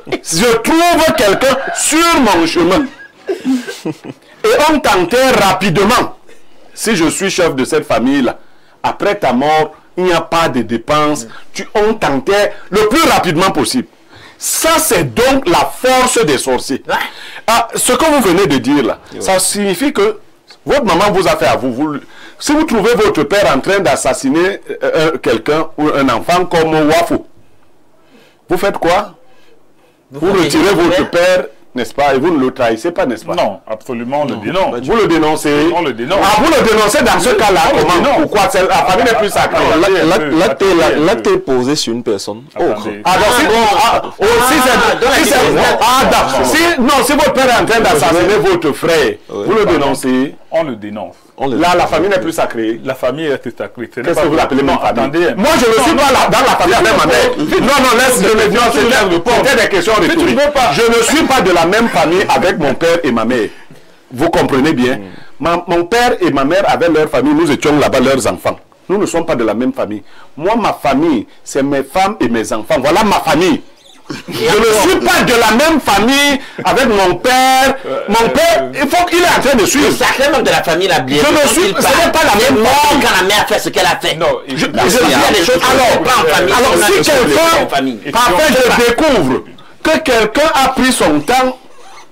Je trouve quelqu'un sur mon chemin. Et on t'enterre rapidement. Si je suis chef de cette famille-là, après ta mort, il n'y a pas de dépenses. On t'enterre le plus rapidement possible. Ça, c'est donc la force des sorciers. Ah, ce que vous venez de dire là, ça signifie que votre maman vous a fait à vous. Si vous trouvez votre père en train d'assassiner quelqu'un ou un enfant comme Wafo, vous faites quoi? Vous retirez votre père, n'est-ce pas? Et vous ne le trahissez pas, n'est-ce pas? Non, absolument, on le dénonce. Vous le dénoncez? On le dénonce. Ah, vous le dénoncez dans ce cas-là? Comment? Pourquoi? La famille n'est plus sacrée. L'acte est posé sur une personne. Si votre père est en train d'assassiner votre frère, vous le dénoncez? On le dénonce. Là, la famille n'est plus sacrée. La famille est sacrée. Qu'est-ce que vous appelez ma famille? Moi, je ne suis pas là dans la famille avec ma mère. Non, laisse-moi poser des questions rhétoriques. Je ne suis pas de la même famille avec mon père et ma mère. Vous comprenez bien? Mon père et ma mère avaient leur famille. Nous étions là-bas leurs enfants. Nous ne sommes pas de la même famille. Moi, ma famille, c'est mes femmes et mes enfants. Voilà ma famille. Je ne suis pas de la même famille avec mon père. Mon père, il faut qu'il est en train de suivre. Le sacré membre de la famille l'a bien. Je ne suis pas la même famille. Quand la mère fait ce qu'elle a fait. Non, il y a des choses alors si quelqu'un, parfois je découvre que quelqu'un a pris son temps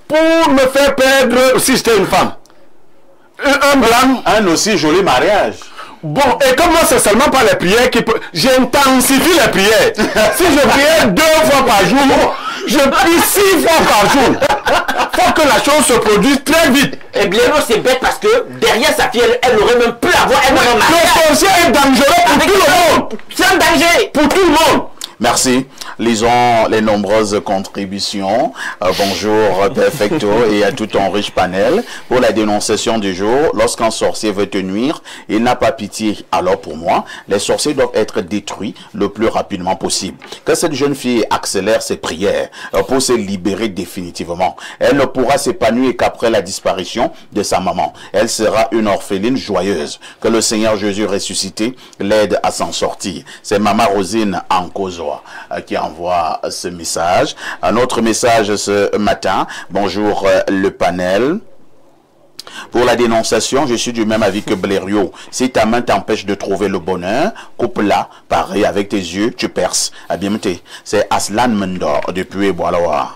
pour me faire perdre, si j'étais une femme, un blanc, un aussi joli mariage. Bon, et comme moi, c'est seulement par les prières qui peut... J'intensifie les prières. Si je priais 2 fois par jour, je prie 6 fois par jour. Faut que la chose se produise très vite. Eh bien, non, c'est bête parce que derrière sa fille, elle aurait même pu avoir un mariage. Le sorcier est dangereux pour tout le monde. C'est un danger. Pour tout le monde. Merci. Lisons les nombreuses contributions. Bonjour Perfecto et à tout ton riche panel. Pour la dénonciation du jour, lorsqu'un sorcier veut te nuire, il n'a pas pitié. Alors pour moi, les sorciers doivent être détruits le plus rapidement possible. Que cette jeune fille accélère ses prières pour se libérer définitivement. Elle ne pourra s'épanouir qu'après la disparition de sa maman. Elle sera une orpheline joyeuse. Que le Seigneur Jésus ressuscité l'aide à s'en sortir. C'est Maman Rosine Ankozoa qui envoie ce message. Un autre message ce matin. Bonjour le panel. Pour la dénonciation, je suis du même avis que Blériot. Si ta main t'empêche de trouver le bonheur, coupe-la. Pareil, avec tes yeux, tu perces. Abimte. C'est Aslan Mendor depuis Boalawa.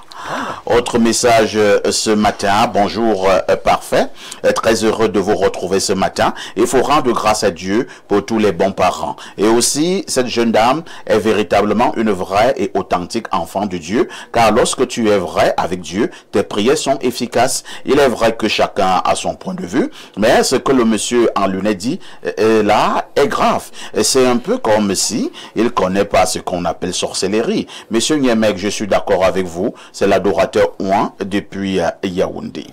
Autre message ce matin. Bonjour parfait. Très heureux de vous retrouver ce matin. Il faut rendre grâce à Dieu pour tous les bons parents. Et aussi, cette jeune dame est véritablement une vraie et authentique enfant de Dieu. Car lorsque tu es vrai avec Dieu, tes prières sont efficaces. Il est vrai que chacun a son point de vue. Mais ce que le monsieur en lunettes dit là est grave. C'est un peu comme si il ne connaît pas ce qu'on appelle sorcellerie. Monsieur Niemek, je suis d'accord avec vous. C'est l'adorateur Ouan depuis Yaoundé.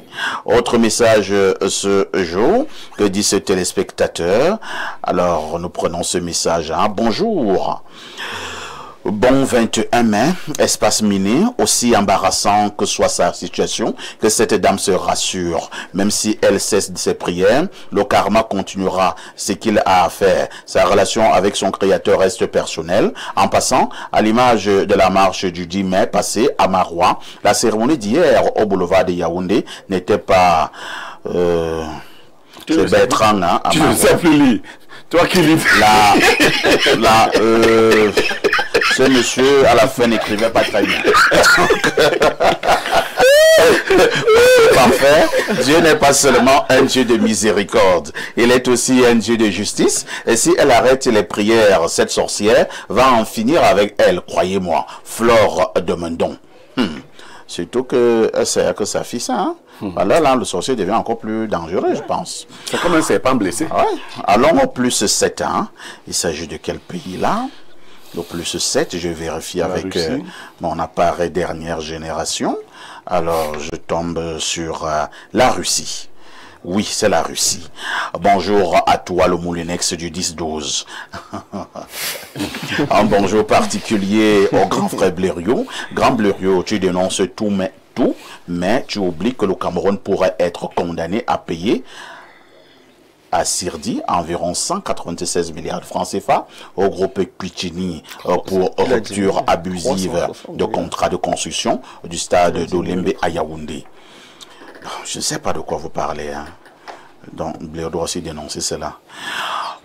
Autre message ce jour, que dit ce téléspectateur? Alors, nous prenons ce message. Hein. Bonjour. Bon 21 mai, espace miné, aussi embarrassant que soit sa situation, que cette dame se rassure. Même si elle cesse de ses prières, le karma continuera ce qu'il a à faire. Sa relation avec son créateur reste personnelle. En passant, à l'image de la marche du 10 mai passé à Maroua, la cérémonie d'hier au boulevard de Yaoundé n'était pas... c'est Bertrand, hein, à Tu Maroua. ne sais plus lire. Toi qui lis. Ce monsieur, à la fin, n'écrivait pas très bien. Parfait. Dieu n'est pas seulement un Dieu de miséricorde. Il est aussi un Dieu de justice. Et si elle arrête les prières, cette sorcière va en finir avec elle, croyez-moi. Flore de Mendon. Surtout que c'est que sa fille, ça. Hein? Alors là, le sorcier devient encore plus dangereux, je pense. C'est comme un serpent blessé. Ouais. Allons au plus 7 ans. Il s'agit de quel pays là? Le plus 7, je vérifie avec mon appareil dernière génération. Alors, je tombe sur la Russie. Oui, c'est la Russie. Bonjour à toi, le Moulinex du 10-12. Un bonjour particulier au grand frère Blériot. Grand Blériot, tu dénonces tout, mais tu oublies que le Cameroun pourrait être condamné à payer à Sirdi environ 196 milliards de francs CFA au groupe Pichini pour rupture abusive de contrat de construction du stade d'Olembe à Yaoundé. Je ne sais pas de quoi vous parlez. Hein. Donc, Blair doit aussi dénoncer cela.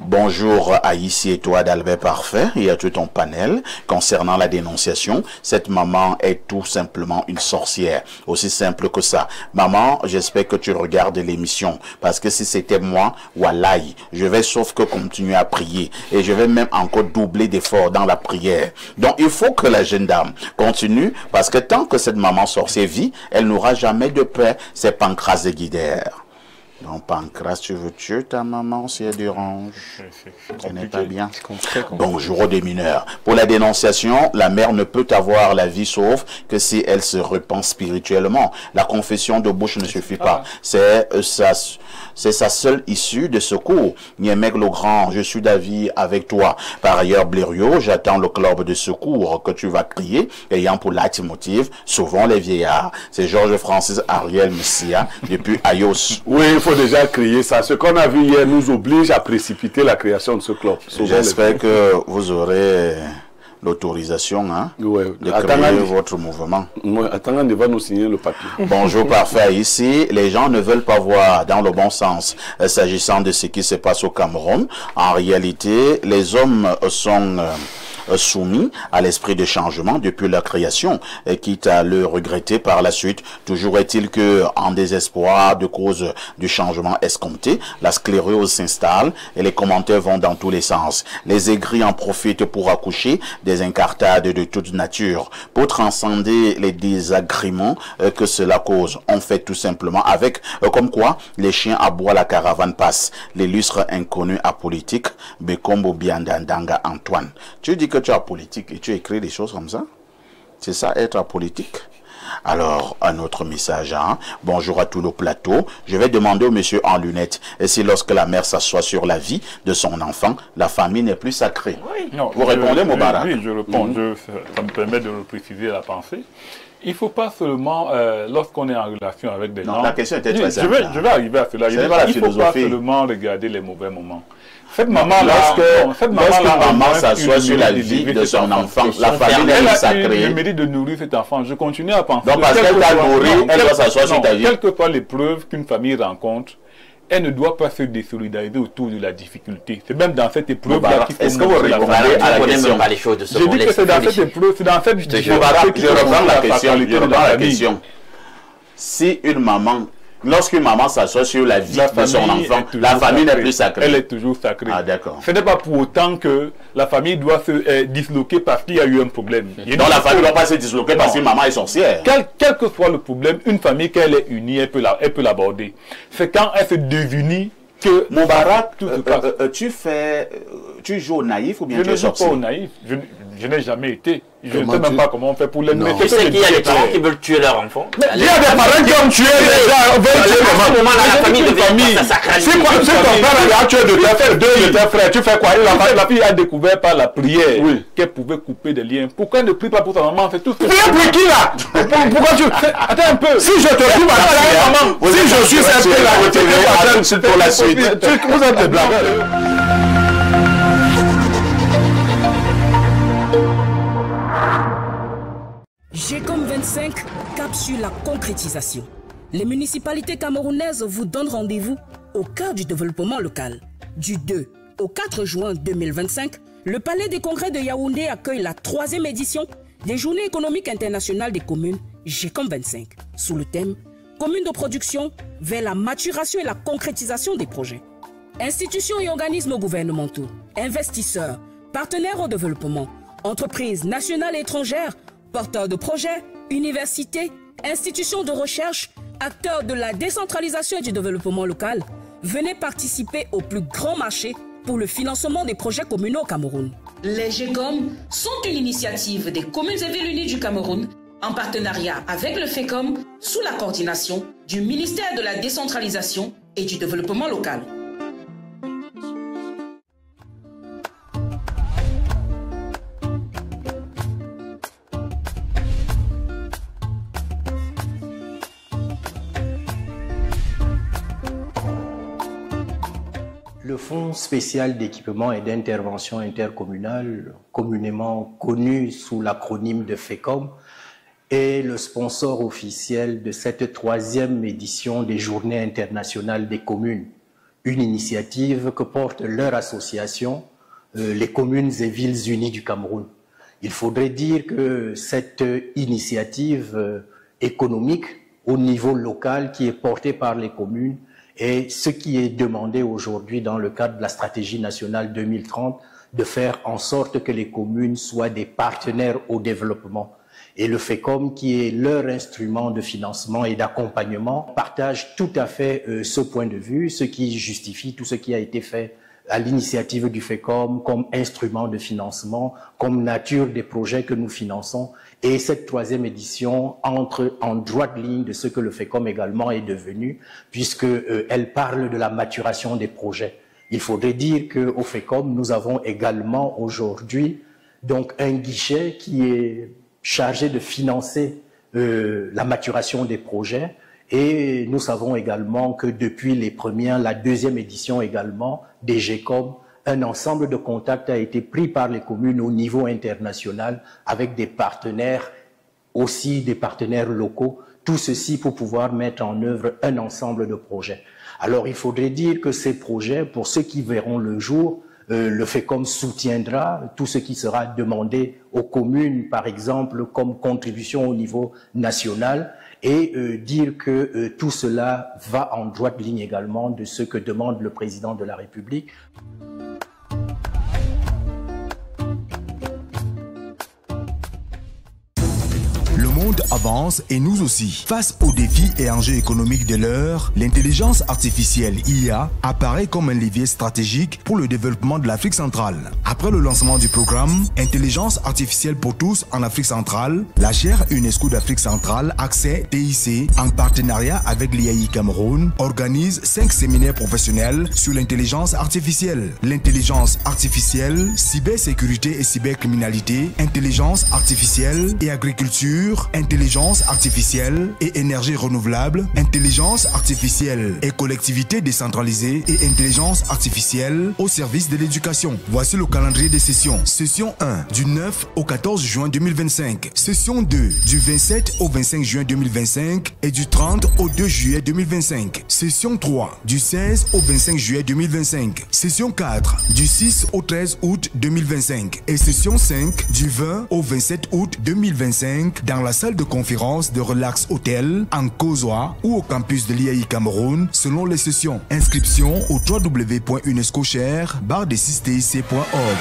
Bonjour à ici et toi d'Albert Parfait et à tout ton panel. Concernant la dénonciation, cette maman est tout simplement une sorcière. Aussi simple que ça. Maman, j'espère que tu regardes l'émission. Parce que si c'était moi, wallahi, je vais sauf que continuer à prier. Et je vais même encore doubler d'efforts dans la prière. Donc il faut que la jeune dame continue. Parce que tant que cette maman sorcière vit, elle n'aura jamais de paix. C'est Pancras et Guidère. Donc, Pancras, tu veux tuer ta maman si elle dérange? Ce n'est pas bien. Bonjour aux démineurs. Pour la dénonciation, la mère ne peut avoir la vie sauve que si elle se repent spirituellement. La confession de bouche ne suffit pas. C'est sa seule issue de secours. Niemek le Grand, je suis d'avis avec toi. Par ailleurs, Blériot, j'attends le club de secours que tu vas crier, ayant pour leitmotiv souvent les vieillards. C'est Georges Francis Ariel Messia depuis Ayos. Oui, il faut déjà crier ça. Ce qu'on a vu hier nous oblige à précipiter la création de ce club. J'espère que vous aurez l'autorisation de créer votre mouvement. Attendant, on va nous signer le papier. Bonjour, parfait. Ici, les gens ne veulent pas voir dans le bon sens. S'agissant de ce qui se passe au Cameroun, en réalité, les hommes sont soumis à l'esprit de changement depuis leur création, quitte à le regretter par la suite. Toujours est-il que, en désespoir de cause du changement escompté, la sclérose s'installe et les commentaires vont dans tous les sens. Les aigris en profitent pour accoucher des incartades de toute nature. Pour transcender les désagréments que cela cause, on fait tout simplement avec, comme quoi les chiens aboient, la caravane passe. L'illustre inconnu apolitique, Bekombo Biandandanga Antoine. Tu dis que que tu es apolitique et tu écris des choses comme ça? C'est ça, être apolitique? Alors, un autre message, hein? Bonjour à tous nos plateaux. Je vais demander au monsieur en lunettes, et si lorsque la mère s'assoit sur la vie de son enfant, la famille n'est plus sacrée? Oui. Non, vous répondez, Moubarak? Oui, je réponds. Ça me permet de préciser la pensée. Il ne faut pas seulement, lorsqu'on est en relation avec des gens... La question était très simple. Je vais arriver à cela. Il ne faut pas seulement regarder les mauvais moments. Cette maman-là, lorsque maman s'assoit sur la vie de son enfant, la famille n'est plus sacrée. Elle mérite de nourrir cet enfant. Je continue à penser... Donc parce qu'elle t'a nourri, elle doit s'asseoir sur ta vie. Quelle que soit l'épreuve qu'une famille rencontre, elle ne doit pas se désolidariser autour de la difficulté. C'est même dans cette épreuve-là qu'il faut... Est-ce que vous répondez à la question? Je dis que c'est dans cette épreuve, c'est dans cette difficulté je reprends la question. Si une maman... Lorsqu'une maman s'assoit sur la vie de son enfant, la famille n'est plus sacrée. Elle est toujours sacrée. Ah, d'accord. Ce n'est pas pour autant que la famille doit se disloquer parce qu'il y a eu un problème. Donc la famille ne doit pas se disloquer parce qu'une maman est sorcière. Quel que soit le problème, une famille, qu'elle est unie, elle peut l'aborder. C'est quand elle se désunit que... Moubarak, tu joues au naïf ou bien tu es sorcier? Je ne joue pas au naïf. Je n'ai jamais été. Je ne sais même pas comment on fait pour les mettre. Tu sais qu'il y a des parents qui veulent tuer leur enfant. Il y a des parents qui ont tué les gens. À ce moment-là, la famille devient sa sacralité. Si ton père a tué deux de tes frères, tu fais quoi? La fille a découvert par la prière qu'elle pouvait couper des liens. Pourquoi elle ne prie pas pour sa maman? C'est tout ce que... Prier pour qui là? Pourquoi tu... Attends un peu. Si je te trouve à la maman, si je suis un peu là, pour la suite. Vous êtes des blagueurs. GECOM 25 cap sur la concrétisation. Les municipalités camerounaises vous donnent rendez-vous au cœur du développement local. Du 2 au 4 juin 2025, le Palais des Congrès de Yaoundé accueille la 3e édition des Journées économiques internationales des communes GECOM 25, sous le thème « Communes de production vers la maturation et la concrétisation des projets ». Institutions et organismes gouvernementaux, investisseurs, partenaires au développement, entreprises nationales et étrangères, porteurs de projets, universités, institutions de recherche, acteurs de la décentralisation et du développement local, venez participer au plus grand marché pour le financement des projets communaux au Cameroun. Les GECOM sont une initiative des communes et villes unies du Cameroun en partenariat avec le FECOM sous la coordination du ministère de la décentralisation et du développement local. Le Fonds spécial d'équipement et d'intervention intercommunale, communément connu sous l'acronyme de FECOM, est le sponsor officiel de cette 3e édition des Journées internationales des communes, une initiative que porte leur association, les communes et villes unies du Cameroun. Il faudrait dire que cette initiative économique au niveau local qui est portée par les communes et ce qui est demandé aujourd'hui dans le cadre de la stratégie nationale 2030, de faire en sorte que les communes soient des partenaires au développement. Et le FECOM, qui est leur instrument de financement et d'accompagnement, partage tout à fait ce point de vue, ce qui justifie tout ce qui a été fait à l'initiative du FECOM comme instrument de financement, comme nature des projets que nous finançons. Et cette 3e édition entre en droite ligne de ce que le FECOM également est devenu, puisque elle parle de la maturation des projets. Il faudrait dire qu'au FECOM, nous avons également aujourd'hui donc un guichet qui est chargé de financer la maturation des projets. Et nous savons également que depuis la 2e édition également des GECOM, un ensemble de contacts a été pris par les communes au niveau international avec des partenaires, aussi des partenaires locaux, tout ceci pour pouvoir mettre en œuvre un ensemble de projets. Alors il faudrait dire que ces projets, pour ceux qui verront le jour, le FECOM soutiendra tout ce qui sera demandé aux communes, par exemple, comme contribution au niveau national, et dire que tout cela va en droite ligne également de ce que demande le président de la République. Le monde monde avance et nous aussi. Face aux défis et enjeux économiques de l'heure, l'intelligence artificielle IA apparaît comme un levier stratégique pour le développement de l'Afrique centrale. Après le lancement du programme Intelligence artificielle pour tous en Afrique centrale, la chaire UNESCO d'Afrique centrale, Accès TIC, en partenariat avec l'IAI Cameroun, organise 5 séminaires professionnels sur l'intelligence artificielle. L'intelligence artificielle, cybersécurité et cybercriminalité, intelligence artificielle et agriculture, intelligence artificielle et énergie renouvelable, intelligence artificielle et collectivité décentralisée et intelligence artificielle au service de l'éducation. Voici le calendrier des sessions. Session 1 du 9 au 14 juin 2025. Session 2 du 27 au 25 juin 2025 et du 30 au 2 juillet 2025. Session 3 du 16 au 25 juillet 2025. Session 4 du 6 au 13 août 2025 et session 5 du 20 au 27 août 2025 dans la salle de conférence de Relax Hotel en Kozoa ou au campus de l'IAI Cameroun selon les sessions. Inscription au www.unescoshare/6tic.org.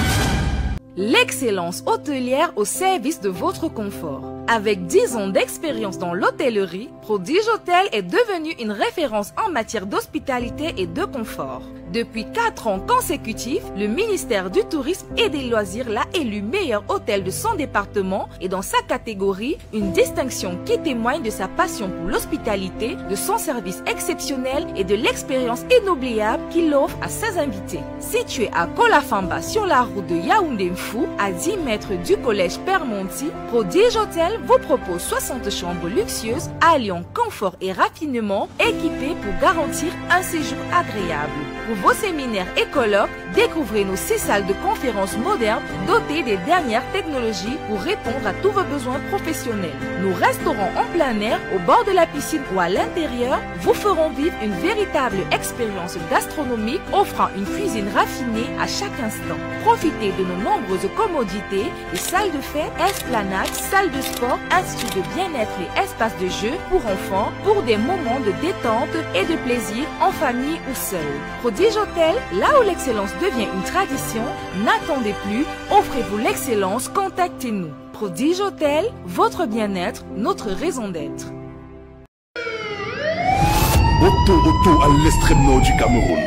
L'excellence hôtelière au service de votre confort. Avec 10 ans d'expérience dans l'hôtellerie, Prodige Hôtel est devenu une référence en matière d'hospitalité et de confort. Depuis 4 ans consécutifs, le ministère du Tourisme et des Loisirs l'a élu meilleur hôtel de son département et dans sa catégorie, une distinction qui témoigne de sa passion pour l'hospitalité, de son service exceptionnel et de l'expérience inoubliable qu'il offre à ses invités. Situé à Kolafamba sur la route de Yaoundé-Mfou, à 10 mètres du collège Permonti, Prodige Hôtel vous propose 60 chambres luxueuses alliant confort et raffinement équipées pour garantir un séjour agréable. Pour vos séminaires et colloques, découvrez nos 6 salles de conférences modernes dotées des dernières technologies pour répondre à tous vos besoins professionnels. Nos restaurants en plein air, au bord de la piscine ou à l'intérieur, vous feront vivre une véritable expérience gastronomique offrant une cuisine raffinée à chaque instant. Profitez de nos nombreuses commodités, les salles de fête, esplanades, salles de sport, instituts de bien-être et espaces de jeu pour enfants pour des moments de détente et de plaisir en famille ou seul. Prodige Hôtel, là où l'excellence devient une tradition, n'attendez plus, offrez-vous l'excellence, contactez-nous. Prodige Hôtel, votre bien-être, notre raison d'être. Oto à l'extrême nord du Cameroun.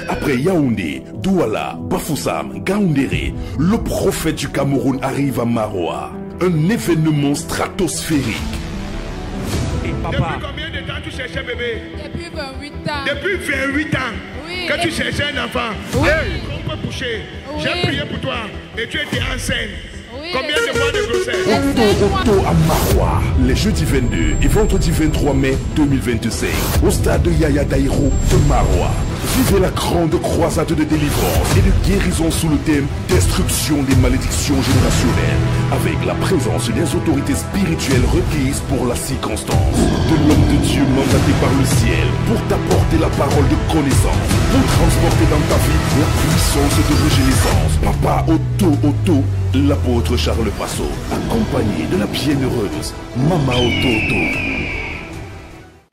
Après Yaoundé, Douala, Bafoussam, Gaoundéré, le prophète du Cameroun arrive à Maroua. Un événement stratosphérique. Et papa, depuis combien de temps tu cherchais bébé? Depuis 28 ans. Depuis 28 ans? Oui. Que tu cherchais un enfant? Oui. Hey, on peut coucher. Oui. J'ai prié pour toi et tu étais enceinte. Oui. Combien de mois de grossesse? Oto à Maroua, les jeudis 22 et vendredi 23 mai 2025, au stade de Yaya Daïro de Maroua. Vivez la grande croisade de délivrance et de guérison sous le thème Destruction des malédictions générationnelles, avec la présence des autorités spirituelles requises pour la circonstance, de l'homme de Dieu mandaté par le ciel pour t'apporter la parole de connaissance, pour transporter dans ta vie la puissance de régénérescence. Papa Oto, l'apôtre Charles Passo, accompagné de la bienheureuse Mama Oto.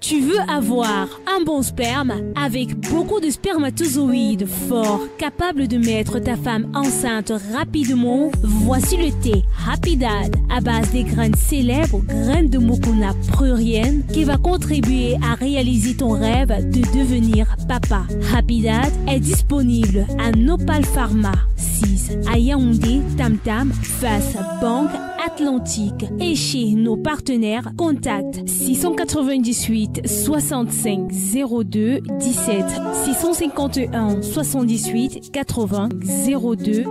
Tu veux avoir un bon sperme avec beaucoup de spermatozoïdes forts capables de mettre ta femme enceinte rapidement? Voici le thé Happy Dad à base des graines célèbres graines de Mucuna prurienne qui va contribuer à réaliser ton rêve de devenir papa. Happy Dad est disponible à Nopal Pharma 6 à Yaoundé, Tam Tam, face Banque Atlantique et chez nos partenaires. Contact 698 65 02 17 651 78 80 02.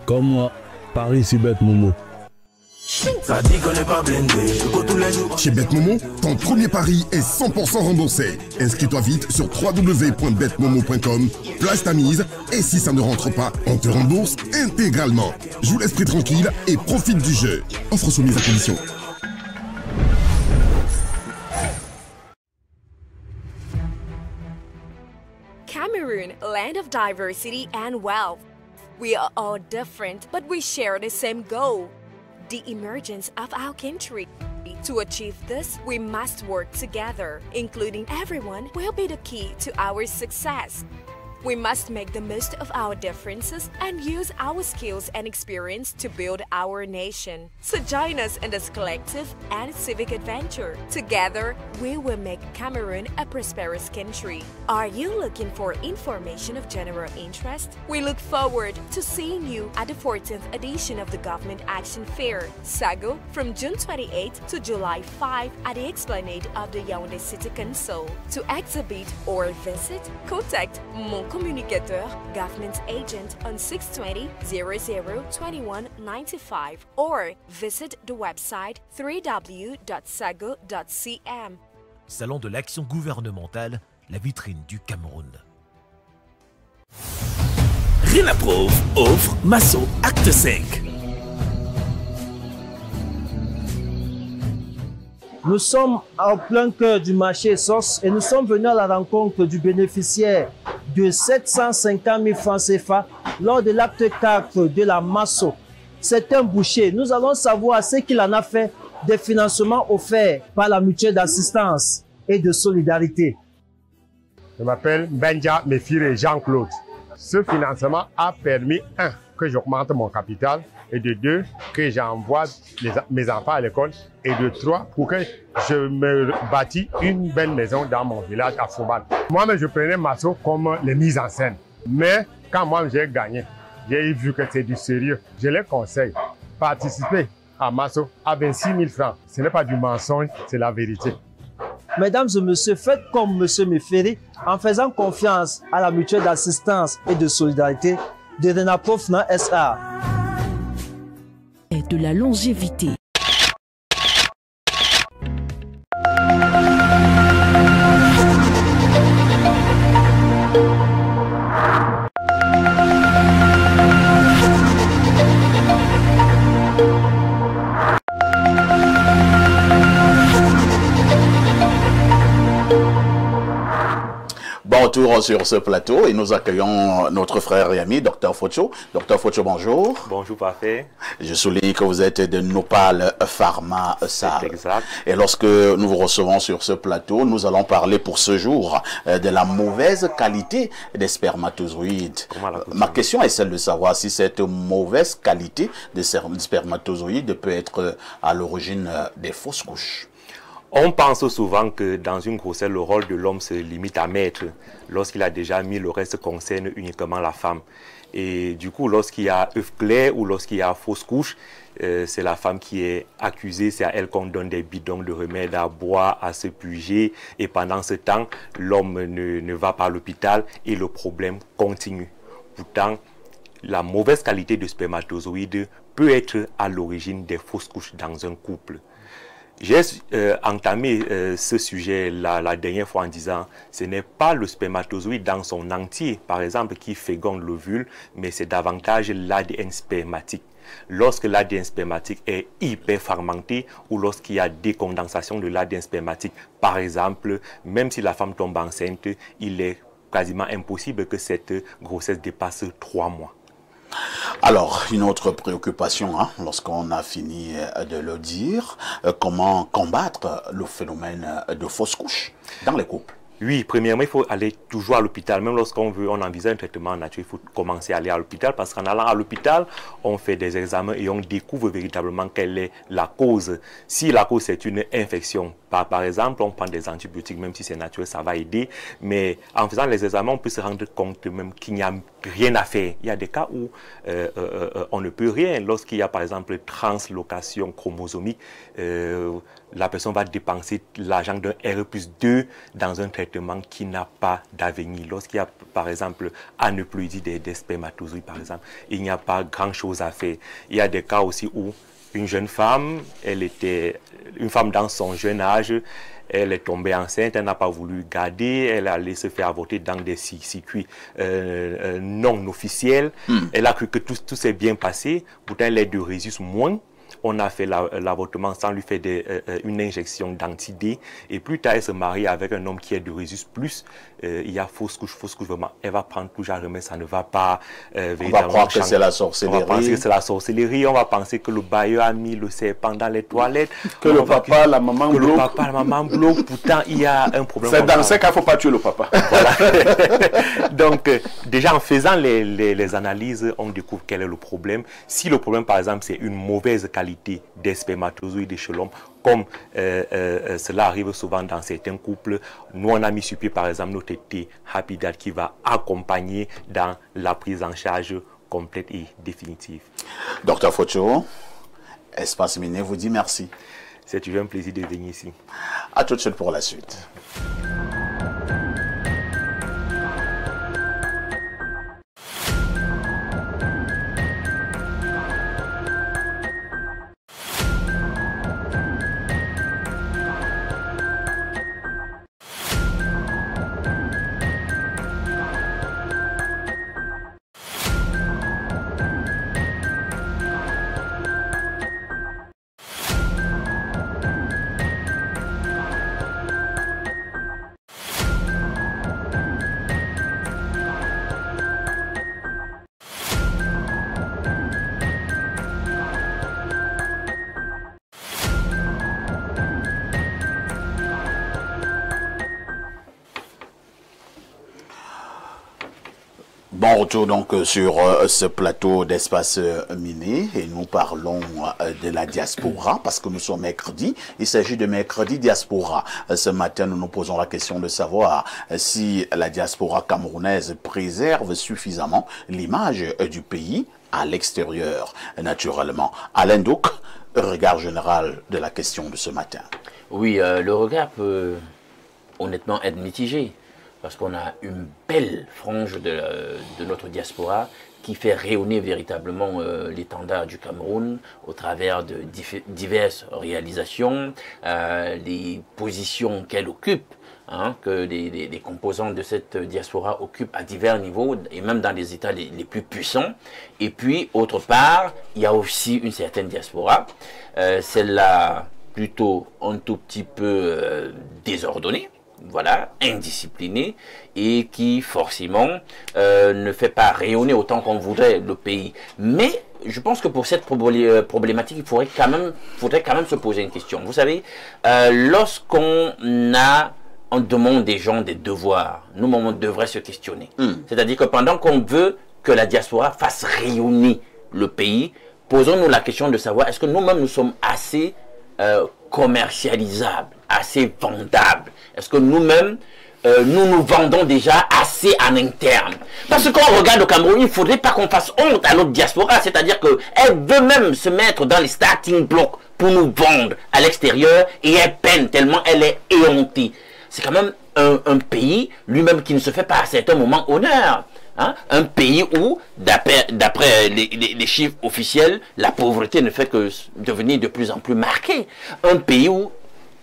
Comme moi, Paris c'est bête Momo. Ça dit qu'on n'est pas blindé, je go tous les jours. Chez BetMomo, ton premier pari est 100% remboursé. Inscris-toi vite sur www.betmomo.com, place ta mise et si ça ne rentre pas, on te rembourse intégralement. Joue l'esprit tranquille et profite du jeu. Offre soumise à condition. Cameroon, land of diversity and wealth. We are all different, but we share the same goal. The emergence of our country. To achieve this, we must work together. Including everyone will be the key to our success. We must make the most of our differences and use our skills and experience to build our nation. So join us in this collective and civic adventure. Together, we will make Cameroon a prosperous country. Are you looking for information of general interest? We look forward to seeing you at the 14th edition of the Government Action Fair, SAGO, from June 28 to July 5 at the Esplanade of the Yaoundé City Council. To exhibit or visit, contact Mon Communicateur, Government Agent on 620-00-2195 or visit the website www.sago.cm. Salon de l'action gouvernementale, la vitrine du Cameroun. Renaprove offre Masso Acte 5. Nous sommes en plein cœur du marché SOS et nous sommes venus à la rencontre du bénéficiaire de 750 000 francs CFA lors de l'acte 4 de la Masso. C'est un boucher. Nous allons savoir ce qu'il en a fait des financements offerts par la mutuelle d'assistance et de solidarité. Je m'appelle Benja Mefire Jean-Claude. Ce financement a permis, un, que j'augmente mon capital, et de deux, que j'envoie mes enfants à l'école, et de trois, pour que je me bâtis une belle maison dans mon village à Fouban. Moi-même, je prenais Masso comme les mises en scène. Mais quand moi j'ai gagné, j'ai vu que c'est du sérieux. Je les conseille, participer à Masso à 26 000 francs. Ce n'est pas du mensonge, c'est la vérité. Mesdames et messieurs, faites comme M. Mefere en faisant confiance à la mutuelle d'assistance et de solidarité de Renaprove SA. Et de la longévité. Bon retour sur ce plateau et nous accueillons notre frère et ami, Dr Focho. Dr Focho, bonjour. Bonjour, parfait. Je souligne que vous êtes de Nopal Pharma Sal. C'est exact. Et lorsque nous vous recevons sur ce plateau, nous allons parler pour ce jour de la mauvaise qualité des spermatozoïdes. Ma question est celle de savoir si cette mauvaise qualité des spermatozoïdes peut être à l'origine des fausses couches. On pense souvent que dans une grossesse, le rôle de l'homme se limite à mettre. Lorsqu'il a déjà mis, le reste concerne uniquement la femme. Et du coup, lorsqu'il y a œuf clair ou lorsqu'il y a fausse couche, c'est la femme qui est accusée, c'est à elle qu'on donne des bidons de remèdes à boire, à se puger. Et pendant ce temps, l'homme ne va pas à l'hôpital et le problème continue. Pourtant, la mauvaise qualité de spermatozoïdes peut être à l'origine des fausses couches dans un couple. J'ai entamé ce sujet la dernière fois en disant ce n'est pas le spermatozoïde dans son entier, par exemple, qui féconde l'ovule, mais c'est davantage l'ADN spermatique. Lorsque l'ADN spermatique est hyper fragmenté ou lorsqu'il y a décondensation de l'ADN spermatique, par exemple, même si la femme tombe enceinte, il est quasiment impossible que cette grossesse dépasse 3 mois. Alors, une autre préoccupation, lorsqu'on a fini de le dire, comment combattre le phénomène de fausse couche dans les couples? Oui, premièrement, il faut aller toujours à l'hôpital. Même lorsqu'on envisage un traitement naturel, il faut commencer à aller à l'hôpital parce qu'en allant à l'hôpital, on fait des examens et on découvre véritablement quelle est la cause. Si la cause c'est une infection, par exemple, on prend des antibiotiques, même si c'est naturel, ça va aider. Mais en faisant les examens, on peut se rendre compte même qu'il n'y a rien à faire. Il y a des cas où on ne peut rien. Lorsqu'il y a par exemple translocation chromosomique, la personne va dépenser l'argent d'un R+2 dans un traitement qui n'a pas d'avenir. Lorsqu'il y a par exemple aneuploïdie des spermatozoïdes, par exemple, il n'y a pas grand-chose à faire. Il y a des cas aussi où une jeune femme, elle était une femme dans son jeune âge, elle est tombée enceinte, elle n'a pas voulu garder, elle allait se faire avorter dans des circuits non officiels. Elle a cru que tout s'est bien passé, pourtant elle est de résus moins. on a fait l'avortement sans lui faire une injection d'anti-D. Et plus tard, elle se marie avec un homme qui est de Rhésus plus. Il y a fausse couche, vraiment. Elle va prendre toujours un remède, ça ne va pas on va croire que c'est la sorcellerie. On va penser que c'est la sorcellerie. On va penser que le bailleur a mis le serpent dans les toilettes. Que le papa, la maman bloque. Le papa, la maman bloque. Pourtant, il y a un problème. C'est dans ce cas, il ne faut pas tuer le papa. Voilà. Donc, déjà, en faisant les analyses, on découvre quel est le problème. Si le problème, par exemple, c'est une mauvaise qualité des spermatozoïdes chez l'homme, comme cela arrive souvent dans certains couples, nous on a mis sur pied par exemple notre thé Happy Dad qui va accompagner dans la prise en charge complète et définitive. Docteur Focho, Espace Miné vous dit merci. C'est toujours un plaisir de venir ici. À tout de suite pour la suite. Bon retour donc sur ce plateau d'Espace Miné et nous parlons de la diaspora parce que nous sommes mercredi. Il s'agit de mercredi diaspora. Ce matin, nous nous posons la question de savoir si la diaspora camerounaise préserve suffisamment l'image du pays à l'extérieur, naturellement. Alain Douk, regard général de la question de ce matin. Oui, le regard peut honnêtement être mitigé. Parce qu'on a une belle frange de notre diaspora qui fait rayonner véritablement l'étendard du Cameroun au travers de diverses réalisations, les positions qu'elle occupe, hein, que les composants de cette diaspora occupent à divers niveaux et même dans les États les plus puissants. Et puis, autre part, il y a aussi une certaine diaspora, celle-là plutôt un tout petit peu désordonnée, voilà, indiscipliné et qui forcément ne fait pas rayonner autant qu'on voudrait le pays. Mais je pense que pour cette problématique, il faudrait quand même se poser une question. Vous savez, lorsqu'on demande des gens des devoirs, nous-mêmes on devrait se questionner. C'est-à-dire que pendant qu'on veut que la diaspora fasse rayonner le pays, posons-nous la question de savoir est-ce que nous-mêmes nous sommes assez commercialisables, assez vendables. Est-ce que nous-mêmes, nous vendons déjà assez en interne? Parce que quand on regarde le Cameroun, il ne faudrait pas qu'on fasse honte à notre diaspora. C'est-à-dire qu'elle veut même se mettre dans les starting blocks pour nous vendre à l'extérieur et elle peine tellement elle est éhontée. C'est quand même un pays lui-même qui ne se fait pas à certains moments honneur. Hein? Un pays où, d'après les chiffres officiels, la pauvreté ne fait que devenir de plus en plus marquée. Un pays où,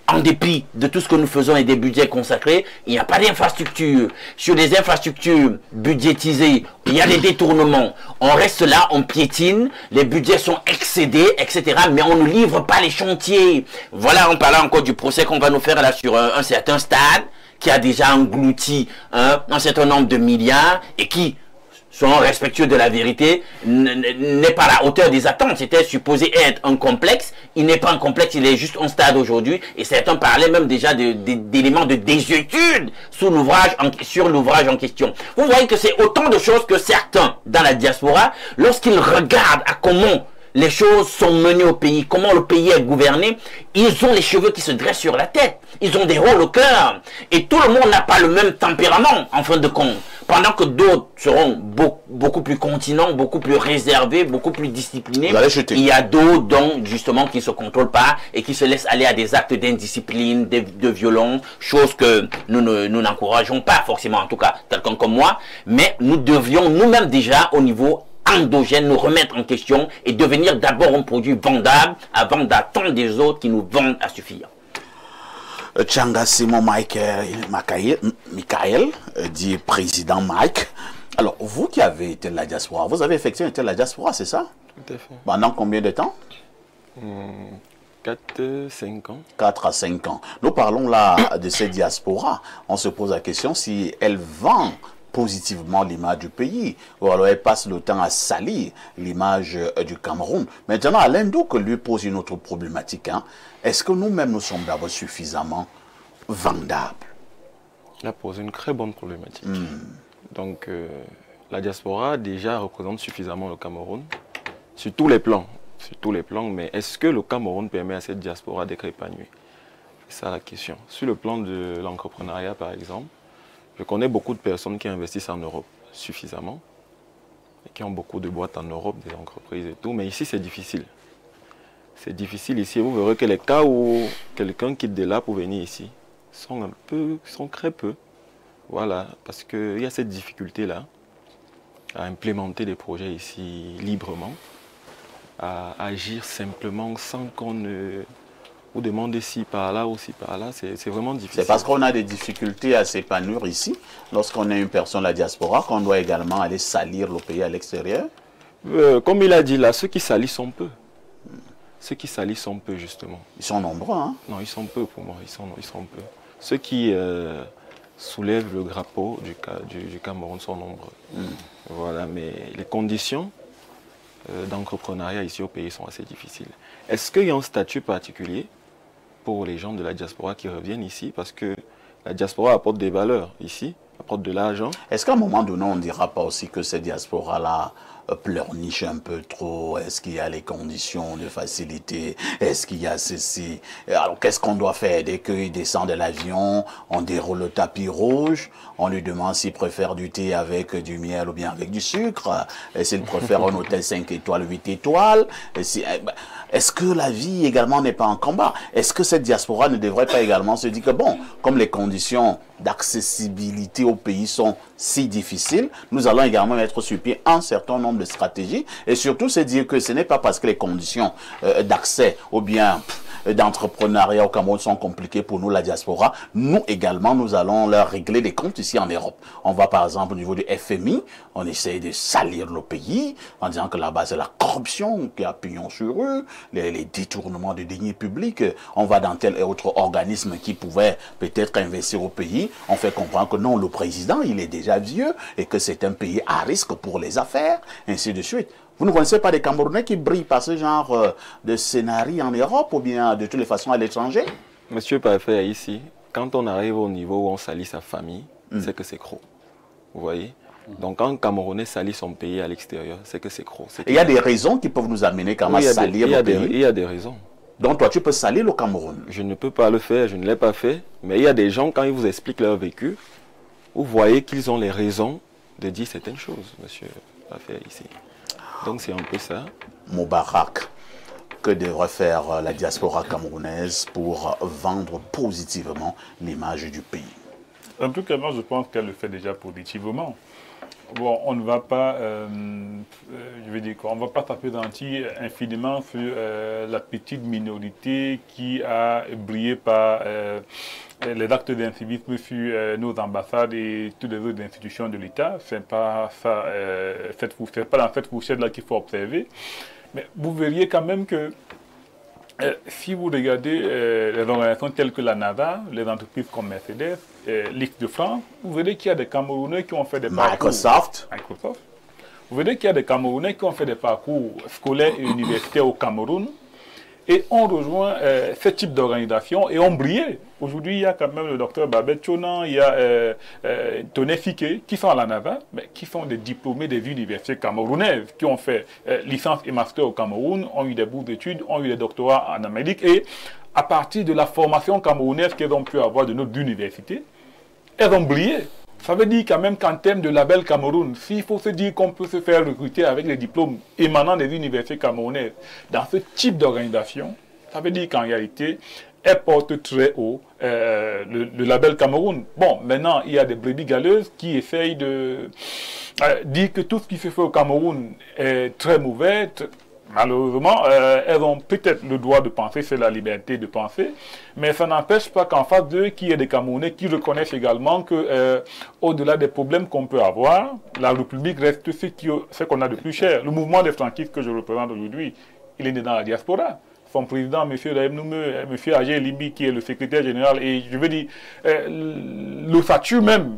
en dépit de tout ce que nous faisons et des budgets consacrés, il n'y a pas d'infrastructure. Sur les infrastructures budgétisées, il y a des détournements. On reste là, on piétine, les budgets sont excédés, etc. Mais on ne livre pas les chantiers. Voilà, on parle encore du procès qu'on va nous faire là sur un certain stade qui a déjà englouti un certain nombre de milliards et qui, soyons respectueux de la vérité, n'est pas à la hauteur des attentes. C'était supposé être un complexe. Il n'est pas un complexe, il est juste un stade aujourd'hui. Et certains parlaient même déjà d'éléments de désuétude sur l'ouvrage en question. Vous voyez que c'est autant de choses que certains dans la diaspora, lorsqu'ils regardent à comment les choses sont menées au pays, comment le pays est gouverné, ils ont les cheveux qui se dressent sur la tête. Ils ont des rôles au cœur. Et tout le monde n'a pas le même tempérament, en fin de compte. Pendant que d'autres seront beaucoup plus continents, beaucoup plus réservés, beaucoup plus disciplinés. Il y a d'autres, donc, justement, qui ne se contrôlent pas et qui se laissent aller à des actes d'indiscipline, de violence, chose que nous n'encourageons pas forcément, en tout cas, quelqu'un comme moi. Mais nous devions nous-mêmes déjà, au niveau endogène, nous remettre en question et devenir d'abord un produit vendable avant d'attendre des autres qui nous vendent à suffire. Tchanga Simon Michael, dit président Mike. Alors, vous qui avez été de la diaspora, vous avez effectué la diaspora, c'est ça? Tout à fait. Pendant combien de temps? 4, 5 ans. 4 à 5 ans. Nous parlons là de ces diasporas. On se pose la question si elles vendent positivement l'image du pays, ou alors elle passe le temps à salir l'image du Cameroun. Maintenant, Alain Douk lui pose une autre problématique. Hein. Est-ce que nous-mêmes, nous sommes d'abord suffisamment vendables? Il a posé une très bonne problématique. Donc, la diaspora déjà représente suffisamment le Cameroun, sur tous les plans. Mais est-ce que le Cameroun permet à cette diaspora d'être épanouie? C'est ça la question. Sur le plan de l'entrepreneuriat, par exemple, je connais beaucoup de personnes qui investissent en Europe suffisamment et qui ont beaucoup de boîtes en Europe, des entreprises et tout. Mais ici, c'est difficile. C'est difficile ici. Vous verrez que les cas où quelqu'un quitte de là pour venir ici sont très peu. Voilà, parce qu'il y a cette difficulté-là à implémenter des projets ici librement, à agir simplement sans qu'on ne vous demande si par là ou si par là. C'est vraiment difficile. C'est parce qu'on a des difficultés à s'épanouir ici, lorsqu'on est une personne de la diaspora, qu'on doit également aller salir le pays à l'extérieur. Comme il a dit là, ceux qui salissent sont peu. Ceux qui salissent sont peu, justement. Ils sont nombreux, hein? Non, ils sont peu pour moi, ils sont peu. Ceux qui soulèvent le drapeau du Cameroun sont nombreux. Voilà, mais les conditions d'entrepreneuriat ici au pays sont assez difficiles. Est-ce qu'il y a un statut particulier pour les gens de la diaspora qui reviennent ici? Parce que la diaspora apporte des valeurs ici, apporte de l'argent. Est-ce qu'à un moment donné, on ne dira pas aussi que ces diasporas-là pleurnichent un peu trop? Est-ce qu'il y a les conditions de facilité? Est-ce qu'il y a ceci? Alors, qu'est-ce qu'on doit faire? Dès qu'il descend de l'avion, on déroule le tapis rouge, on lui demande s'il préfère du thé avec du miel ou bien avec du sucre, s'il préfère un hôtel 5 étoiles, 8 étoiles. Est-ce que la vie également n'est pas en combat? Est-ce que cette diaspora ne devrait pas également se dire que, bon, comme les conditions d'accessibilité au pays sont si difficiles, nous allons également mettre sur pied un certain nombre de stratégies et surtout se dire que ce n'est pas parce que les conditions d'accès ou bien d'entrepreneuriat au Cameroun sont compliquées pour nous, la diaspora. Nous également, nous allons leur régler les comptes ici en Europe. On va par exemple au niveau du FMI, on essaye de salir le pays en disant que là-bas c'est la corruption qui a pignon sur eux, les détournements de deniers publics. On va dans tel et autre organisme qui pouvait peut-être investir au pays. On fait comprendre que non, le président, il est déjà vieux et que c'est un pays à risque pour les affaires, ainsi de suite. Vous ne connaissez pas des Camerounais qui brillent par ce genre de scénario en Europe ou bien de toutes les façons à l'étranger? Monsieur Parfait, ici, quand on arrive au niveau où on salit sa famille, c'est que c'est gros. Vous voyez? Donc quand un Camerounais salit son pays à l'extérieur, c'est que c'est gros. Et il y a des raisons qui peuvent nous amener quand même à salir le pays? Il y a des raisons. Donc toi, tu peux salir le Cameroun? Je ne peux pas le faire, je ne l'ai pas fait. Mais il y a des gens, quand ils vous expliquent leur vécu, vous voyez qu'ils ont les raisons de dire certaines choses, monsieur Parfait, ici. Donc c'est un peu ça. Moubarak, que devrait faire la diaspora camerounaise pour vendre positivement l'image du pays? En tout cas, moi je pense qu'elle le fait déjà positivement. Bon, on ne va pas, je veux dire quoi, on ne va pas s'appesantir infiniment sur la petite minorité qui a brillé par les actes d'incivisme sur nos ambassades et toutes les autres institutions de l'État. C'est pas ça, c'est pas dans cette fourchette-là qu'il faut observer. Mais vous verriez quand même que si vous regardez les organisations telles que la NASA, les entreprises comme Mercedes, l'X de France, vous verrez qu'il y a des Camerounais qui ont fait des parcours. Microsoft. Vous verrez qu'il y a des Camerounais qui ont fait des parcours scolaires et universitaires au Cameroun et ont rejoint ce type d'organisation et ont brillé. Aujourd'hui, il y a quand même le docteur Babette Chonan, il y a Toné Fiké, qui sont à la NASA, mais qui sont des diplômés des universités camerounaises, qui ont fait licence et master au Cameroun, ont eu des bourses d'études, ont eu des doctorats en Amérique, et à partir de la formation camerounaise qu'elles ont pu avoir de notre université, elles ont brillé. Ça veut dire quand même qu'en termes de label Cameroun, s'il faut se dire qu'on peut se faire recruter avec les diplômes émanant des universités camerounaises dans ce type d'organisation, ça veut dire qu'en réalité, elle porte très haut le label Cameroun. Bon, maintenant, il y a des brebis galeuses qui essayent de dire que tout ce qui se fait au Cameroun est très mauvais. Malheureusement, elles ont peut-être le droit de penser, c'est la liberté de penser, mais ça n'empêche pas qu'en face d'eux, qu'il y ait des Camerounais qui reconnaissent également que, au-delà des problèmes qu'on peut avoir, la République reste ce qu'on a de plus cher. Le mouvement des franquistes que je représente aujourd'hui, il est né dans la diaspora. son président, M. Agé Libi, qui est le secrétaire général, et je veux dire, l'ossature même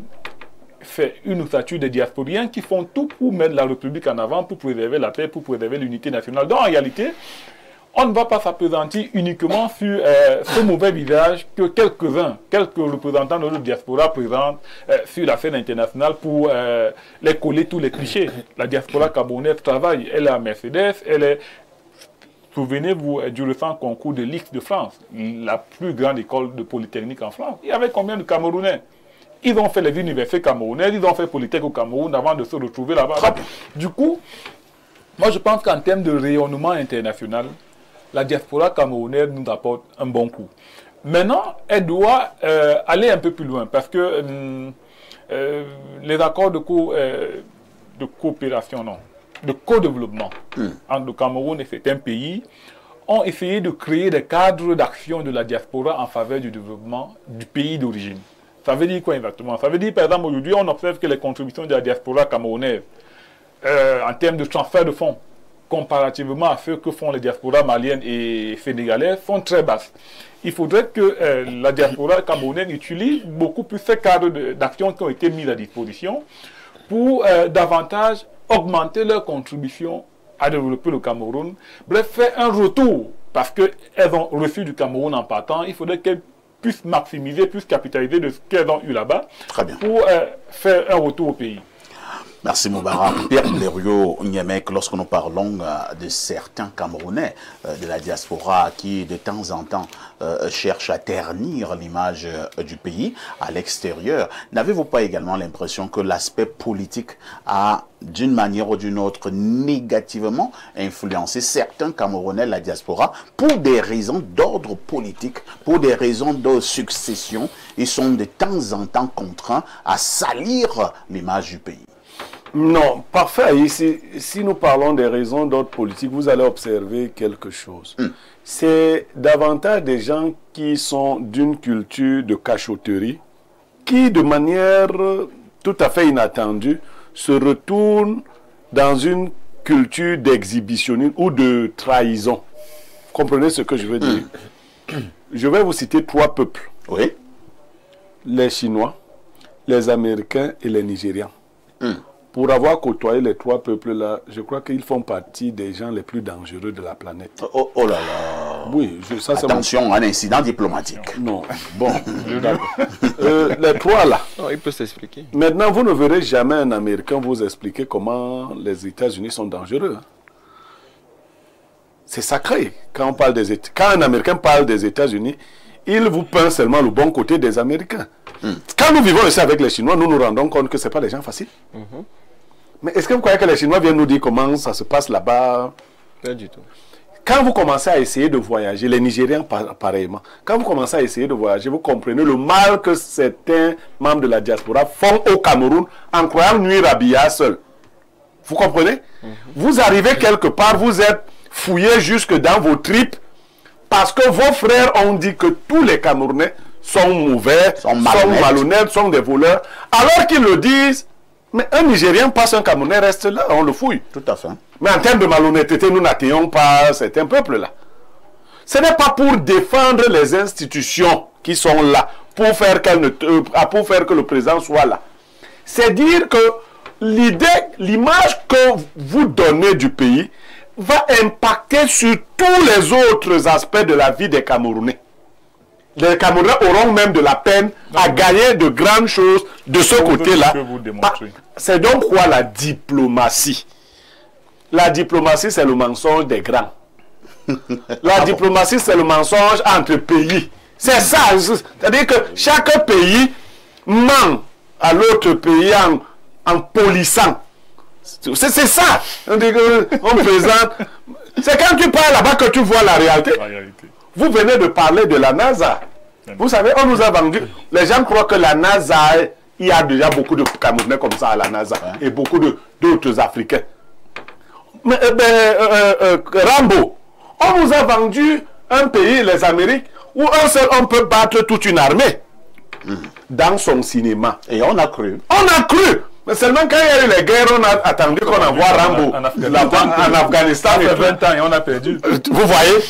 fait une ossature des diasporiens qui font tout pour mettre la République en avant, pour préserver la paix, pour préserver l'unité nationale. Donc en réalité, on ne va pas s'appesantir uniquement sur ce mauvais visage que quelques représentants de notre diaspora présentent sur la scène internationale pour les coller tous les clichés. La diaspora camerounaise travaille, elle est à Mercedes, elle est... Souvenez-vous du récent concours de l'X de France, la plus grande école de polytechnique en France. Il y avait combien de Camerounais? Ils ont fait les universités camerounaises, ils ont fait Polytech au Cameroun avant de se retrouver là-bas. Du coup, moi je pense qu'en termes de rayonnement international, la diaspora camerounaise nous apporte un bon coup. Maintenant, elle doit aller un peu plus loin parce que les accords de coopération, non, de co-développement entre le Cameroun et certains pays ont essayé de créer des cadres d'action de la diaspora en faveur du développement du pays d'origine. Ça veut dire quoi exactement? Ça veut dire, par exemple, aujourd'hui, on observe que les contributions de la diaspora camerounaise en termes de transfert de fonds, comparativement à ce que font les diasporas maliennes et sénégalaises, sont très basses. Il faudrait que la diaspora camerounaise utilise beaucoup plus ces cadres d'action qui ont été mis à disposition pour davantage augmenter leur contribution à développer le Cameroun. Bref, faire un retour, parce qu'elles ont reçu du Cameroun en partant, il faudrait qu'elles puissent maximiser, puissent capitaliser de ce qu'elles ont eu là-bas pour faire un retour au pays. Merci Moubarak. Pierre Blériot-Niémec, lorsque nous parlons de certains Camerounais de la diaspora qui de temps en temps cherchent à ternir l'image du pays à l'extérieur, n'avez-vous pas également l'impression que l'aspect politique a d'une manière ou d'une autre négativement influencé certains Camerounais de la diaspora pour des raisons d'ordre politique, pour des raisons de succession? Ils sont de temps en temps contraints à salir l'image du pays. Non, parfait. Ici, si nous parlons des raisons d'ordre politique, vous allez observer quelque chose. C'est davantage des gens qui sont d'une culture de cachotterie, qui de manière tout à fait inattendue se retournent dans une culture d'exhibitionnisme ou de trahison. Vous comprenez ce que je veux dire? Je vais vous citer 3 peuples. Oui. Les Chinois, les Américains et les Nigérians. Pour avoir côtoyé les 3 peuples-là, je crois qu'ils font partie des gens les plus dangereux de la planète. Oh là là. Oui, ça c'est attention, un incident diplomatique. Non, bon. Les 3 là. Non, il peut s'expliquer. Maintenant, vous ne verrez jamais un Américain vous expliquer comment les États-Unis sont dangereux. C'est sacré. Quand un Américain parle des États-Unis, il vous peint seulement le bon côté des Américains. Quand nous vivons ici avec les Chinois, nous nous rendons compte que ce n'est pas des gens faciles. Mais est-ce que vous croyez que les Chinois viennent nous dire comment ça se passe là-bas? Pas du tout. Quand vous commencez à essayer de voyager, les Nigériens pareillement, quand vous commencez à essayer de voyager, vous comprenez le mal que certains membres de la diaspora font au Cameroun en croyant nuire à Biya seul. Vous comprenez? Vous arrivez quelque part, vous êtes fouillé jusque dans vos tripes parce que vos frères ont dit que tous les Camerounais sont mauvais, sont malhonnêtes, sont des voleurs, alors qu'ils le disent. Mais un Nigérien passe, un Camerounais reste là, on le fouille. Tout à fait. Mais en termes de malhonnêteté, nous n'atteignons pas certains peuples-là. Ce n'est pas pour défendre les institutions qui sont là, pour faire que le président soit là. C'est dire que l'image que vous donnez du pays va impacter sur tous les autres aspects de la vie des Camerounais. Les Camerounais auront même de la peine à gagner de grandes choses de ce côté-là. C'est donc quoi la diplomatie? La diplomatie, c'est le mensonge des grands. La diplomatie, c'est le mensonge entre pays. C'est ça. C'est-à-dire que chaque pays ment à l'autre pays en polissant. C'est ça. On présente. C'est quand tu parles là-bas que tu vois la réalité. Vous venez de parler de la NASA. Vous savez, on nous a vendu. Les gens croient que la NASA, il y a déjà beaucoup de Camerounais comme ça à la NASA. Et beaucoup d'autres Africains. Mais, Rambo, on nous a vendu un pays, les Amériques, où un seul homme peut battre toute une armée. Dans son cinéma. Et on a cru. On a cru. Mais seulement quand il y a eu les guerres, on a attendu qu'on envoie Rambo en Afghanistan. En Afghanistan. Ça fait 20 ans et on a perdu. Vous voyez?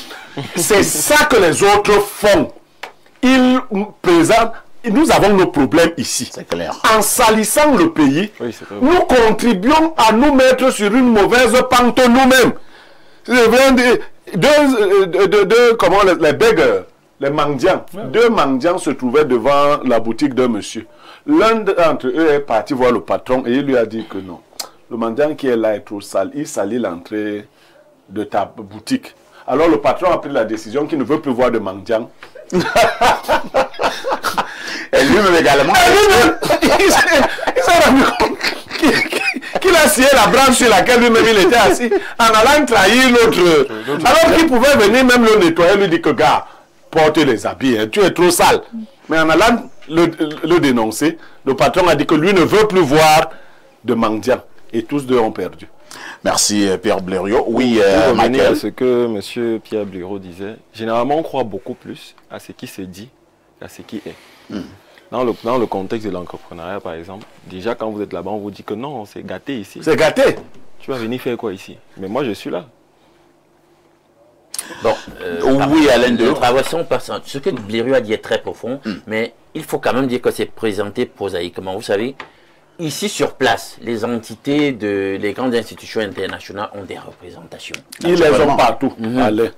C'est ça que les autres font. Ils présentent. Nous avons nos problèmes ici. C'est clair. En salissant le pays, nous contribuons à nous mettre sur une mauvaise pente nous-mêmes. Comment les beggars, les mendiants. Deux mendiants se trouvaient devant la boutique d'un monsieur. L'un d'entre eux est parti voir le patron et il lui a dit que non. Le mendiant qui est là est trop sale. Il salit l'entrée de ta boutique. Alors le patron a pris la décision qu'il ne veut plus voir de mendiants. Et lui-même également. Il s'est rendu compte qu'il a scié la branche sur laquelle lui-même il était assis en allant trahir l'autre. Alors qu'il pouvait venir même le nettoyer, lui dire que gars, porte les habits, hein, tu es trop sale. Mais en allant le dénoncer, le patron a dit que lui ne veut plus voir de mendiants. Et tous deux ont perdu. Merci Pierre Blériot. Oui, Michael. À ce que M. Pierre Blériot disait, généralement on croit beaucoup plus à ce qui se dit qu'à ce qui est. Dans le contexte de l'entrepreneuriat, par exemple, déjà quand vous êtes là-bas, on vous dit que non, c'est gâté ici. C'est gâté. Tu vas venir faire quoi ici? Mais moi, je suis là. Bon, oui, Alain de ce que Blériot a dit est très profond, mais il faut quand même dire que c'est présenté prosaïquement. Vous savez, ici sur place, les entités les grandes institutions internationales ont des représentations. Ils les ont partout.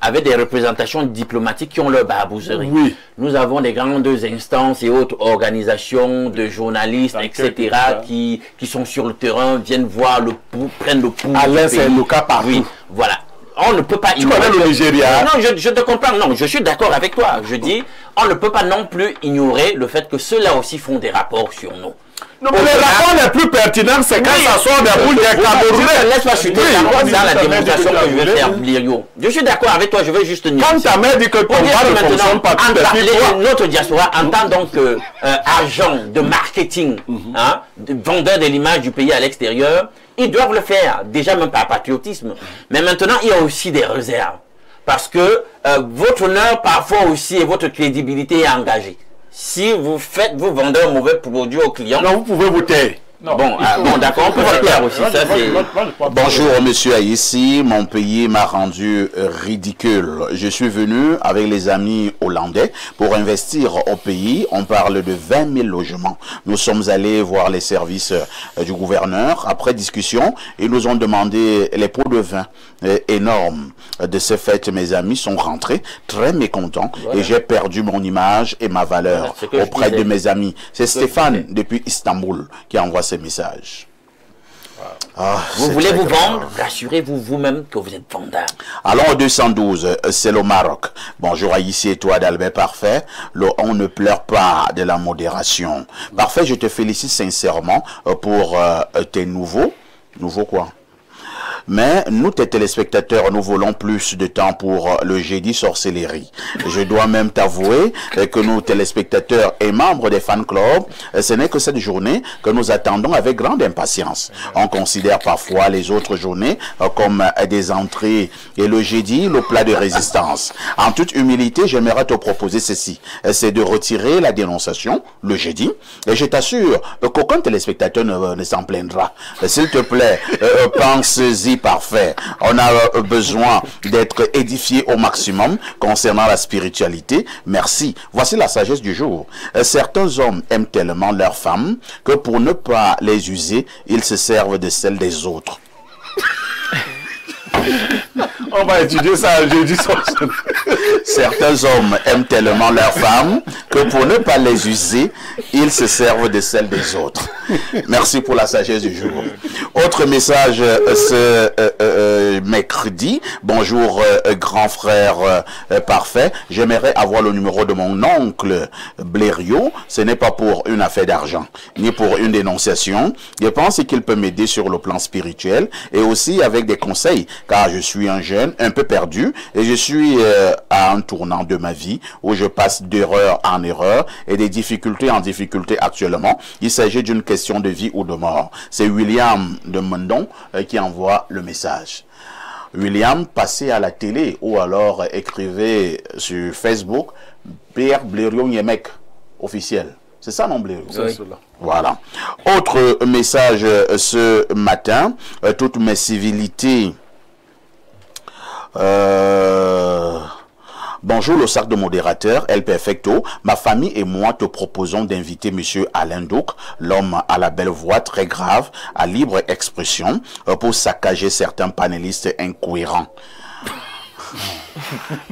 Avec des représentations diplomatiques qui ont leur barbouzerie. Oui. Nous avons des grandes instances et autres organisations de journalistes, etc. qui sont sur le terrain, viennent voir le pouls, prennent le pouls. Alain, c'est le cas partout. Oui, voilà. On ne peut pas... Tu connais le Nigeria? Non, je te comprends. Non, je suis d'accord avec toi. Je dis, on ne peut pas non plus ignorer le fait que ceux-là aussi font des rapports sur nous. Non, mais les rapports les plus pertinents, c'est quand ça sort des boules des Camerounais. Laisse-moi chuter dans la démonstration que je vais faire, Blériot. Je suis d'accord avec toi, je veux juste nuancer. Quand ta mère dit que ton bras ne fonctionne pas, notre diaspora entend donc agent de marketing, vendeur de l'image du pays à l'extérieur, ils doivent le faire, déjà même par patriotisme. Mais maintenant, il y a aussi des réserves. Parce que votre honneur, parfois aussi, et votre crédibilité est engagée. Si vous vendez un mauvais produit au client... Non, vous pouvez vous taire. Bon, d'accord, on peut le faire aussi. Bonjour, monsieur Aïssi. Mon pays m'a rendu ridicule. Je suis venu avec les amis hollandais pour investir au pays. On parle de 20 000 logements. Nous sommes allés voir les services du gouverneur. Après discussion, ils nous ont demandé les pots de vin énormes. De ce fait, mes amis sont rentrés très mécontents et j'ai perdu mon image et ma valeur auprès de mes amis. C'est Stéphane depuis Istanbul qui envoie ces messages. Vous voulez vous vendre? Rassurez-vous vous-même que vous êtes vendeur. Allons au 212, c'est le Maroc. Bonjour Aïssi et toi d'Albert Parfait. On ne pleure pas de la modération. Parfait, je te félicite sincèrement pour tes nouveaux quoi? Mais nous, tes téléspectateurs, nous voulons plus de temps pour le jeudi sorcellerie. Je dois même t'avouer que nous, téléspectateurs et membres des fan clubs, ce n'est que cette journée que nous attendons avec grande impatience. On considère parfois les autres journées comme des entrées et le jeudi, le plat de résistance. En toute humilité, j'aimerais te proposer ceci. C'est de retirer la dénonciation le jeudi. Et je t'assure qu'aucun téléspectateur ne s'en plaindra. S'il te plaît, pense-y. Parfait. On a besoin d'être édifié au maximum concernant la spiritualité. Merci. Voici la sagesse du jour. Certains hommes aiment tellement leurs femmes que pour ne pas les user, ils se servent de celles des autres. On va étudier ça jeudi soir. Certains hommes aiment tellement leurs femmes que pour ne pas les user, ils se servent de celles des autres. Merci pour la sagesse du jour. Autre message ce mercredi. Bonjour grand frère parfait. J'aimerais avoir le numéro de mon oncle Blériot. Ce n'est pas pour une affaire d'argent, ni pour une dénonciation. Je pense qu'il peut m'aider sur le plan spirituel et aussi avec des conseils, car je suis un jeune un peu perdu et je suis à un tournant de ma vie où je passe d'erreur en erreur et des difficultés en difficulté actuellement. Il s'agit d'une question de vie ou de mort. C'est William de Mendon qui envoie le message. William, passez à la télé ou alors écrivez sur Facebook Pierre Blériot Niemek officiel. C'est ça, non, Blériot? C'est cela. Voilà. Autre message ce matin. Toutes mes civilités Bonjour le sac de modérateur, El Perfecto. Ma famille et moi te proposons d'inviter monsieur Alain Douk, l'homme à la belle voix très grave, à libre expression, pour saccager certains panélistes incohérents.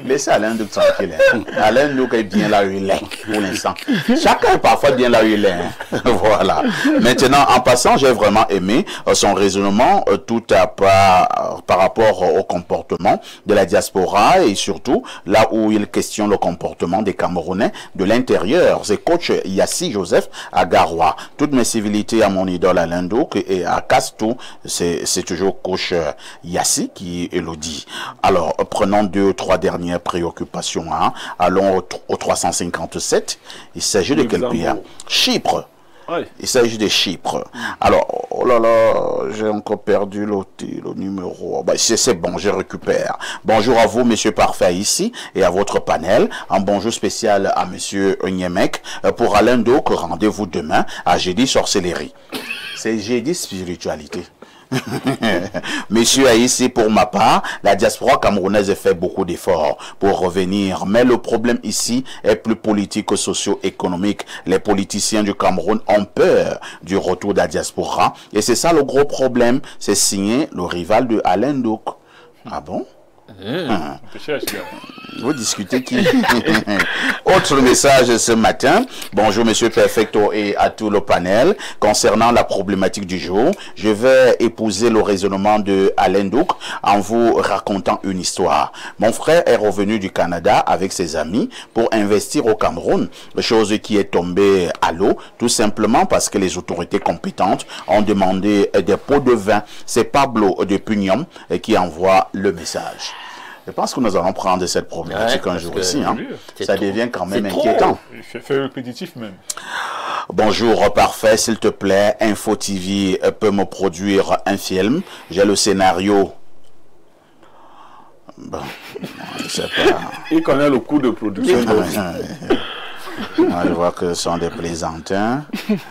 Laissez Alain Douk tranquille. Alain Douk est bien là où il est pour l'instant. Chacun est parfois bien là où il est. Voilà. Maintenant, en passant, j'ai vraiment aimé son raisonnement tout par rapport au comportement de la diaspora et surtout là où il questionne le comportement des Camerounais de l'intérieur. C'est coach Yassi Joseph à Garoua. Toutes mes civilités à mon idole Alain Douk et à Castou, c'est toujours coach Yassi qui le dit. Alors, prenons 2 ou 3 dernières préoccupations. Hein. Allons au 357. Il s'agit de quel pays? Chypre. Oui. Il s'agit de Chypre. Alors, oh là là, j'ai encore perdu le numéro. Bah, c'est bon, je récupère. Bonjour à vous, monsieur Parfait, ici, et à votre panel. Un bonjour spécial à monsieur Niemek. Pour Alain Douk, rendez-vous demain à Jeudi Sorcellerie. C'est Jeudi Spiritualité. Monsieur ici, pour ma part, la diaspora camerounaise fait beaucoup d'efforts pour revenir, mais le problème ici est plus politique que socio-économique. Les politiciens du Cameroun ont peur du retour de la diaspora et c'est ça le gros problème. C'est signé le rival de Alain Douk. Ah bon? Vous discutez qui? Autre message ce matin. Bonjour monsieur Perfecto et à tout le panel. Concernant la problématique du jour, je vais épouser le raisonnement de Alain Douk en vous racontant une histoire. Mon frère est revenu du Canada avec ses amis pour investir au Cameroun, chose qui est tombée à l'eau tout simplement parce que les autorités compétentes ont demandé des pots de vin. C'est Pablo de Pugnon qui envoie le message. Je pense que nous allons prendre cette problématique un jour aussi. Hein. Ça devient quand même inquiétant. C'est répétitif même. Bonjour, Parfait, s'il te plaît. Info TV peut me produire un film. J'ai le scénario. Bon, je sais pas. Il connaît le coût de production. Je vois que ce sont des plaisantins.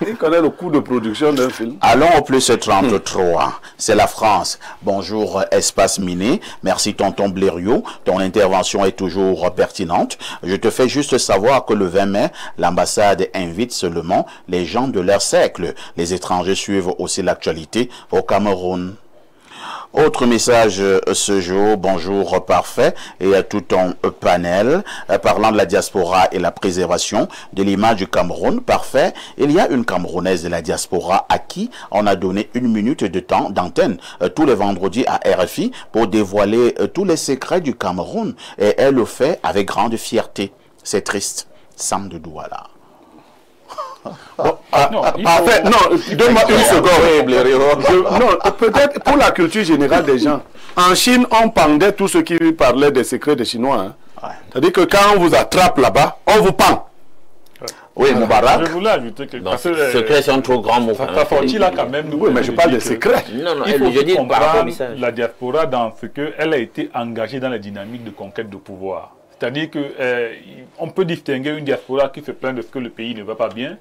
Il connaît le coût de production d'un film. Allons au plus 33. C'est la France. Bonjour, Espace Miné. Merci, tonton Blériot. Ton intervention est toujours pertinente. Je te fais juste savoir que le 20 mai, l'ambassade invite seulement les gens de leur cercle. Les étrangers suivent aussi l'actualité au Cameroun. Autre message ce jour, bonjour Parfait et à tout ton panel. Parlant de la diaspora et la préservation de l'image du Cameroun, Parfait, il y a une Camerounaise de la diaspora à qui on a donné 1 minute de temps d'antenne tous les vendredis à RFI pour dévoiler tous les secrets du Cameroun et elle le fait avec grande fierté. C'est triste. Sam de Douala. Parfait. Non, donne-moi une seconde. Non, peut-être pour la culture générale des gens. En Chine, on pendait tous ceux qui parlaient des secrets des Chinois. Hein. Ouais. C'est-à-dire que quand on vous attrape là-bas, on vous pend. Oui, Moubarak. Je voulais ajouter que... Les secrets sont trop grands mots. Ça sortit là quand même. Oui, mais je parle des secrets. Non, il faut comprendre la diaspora dans ce qu'elle a été engagée dans la dynamique de conquête de pouvoir. C'est-à-dire qu'on peut distinguer une diaspora qui se plaint de ce que le pays ne va pas bien,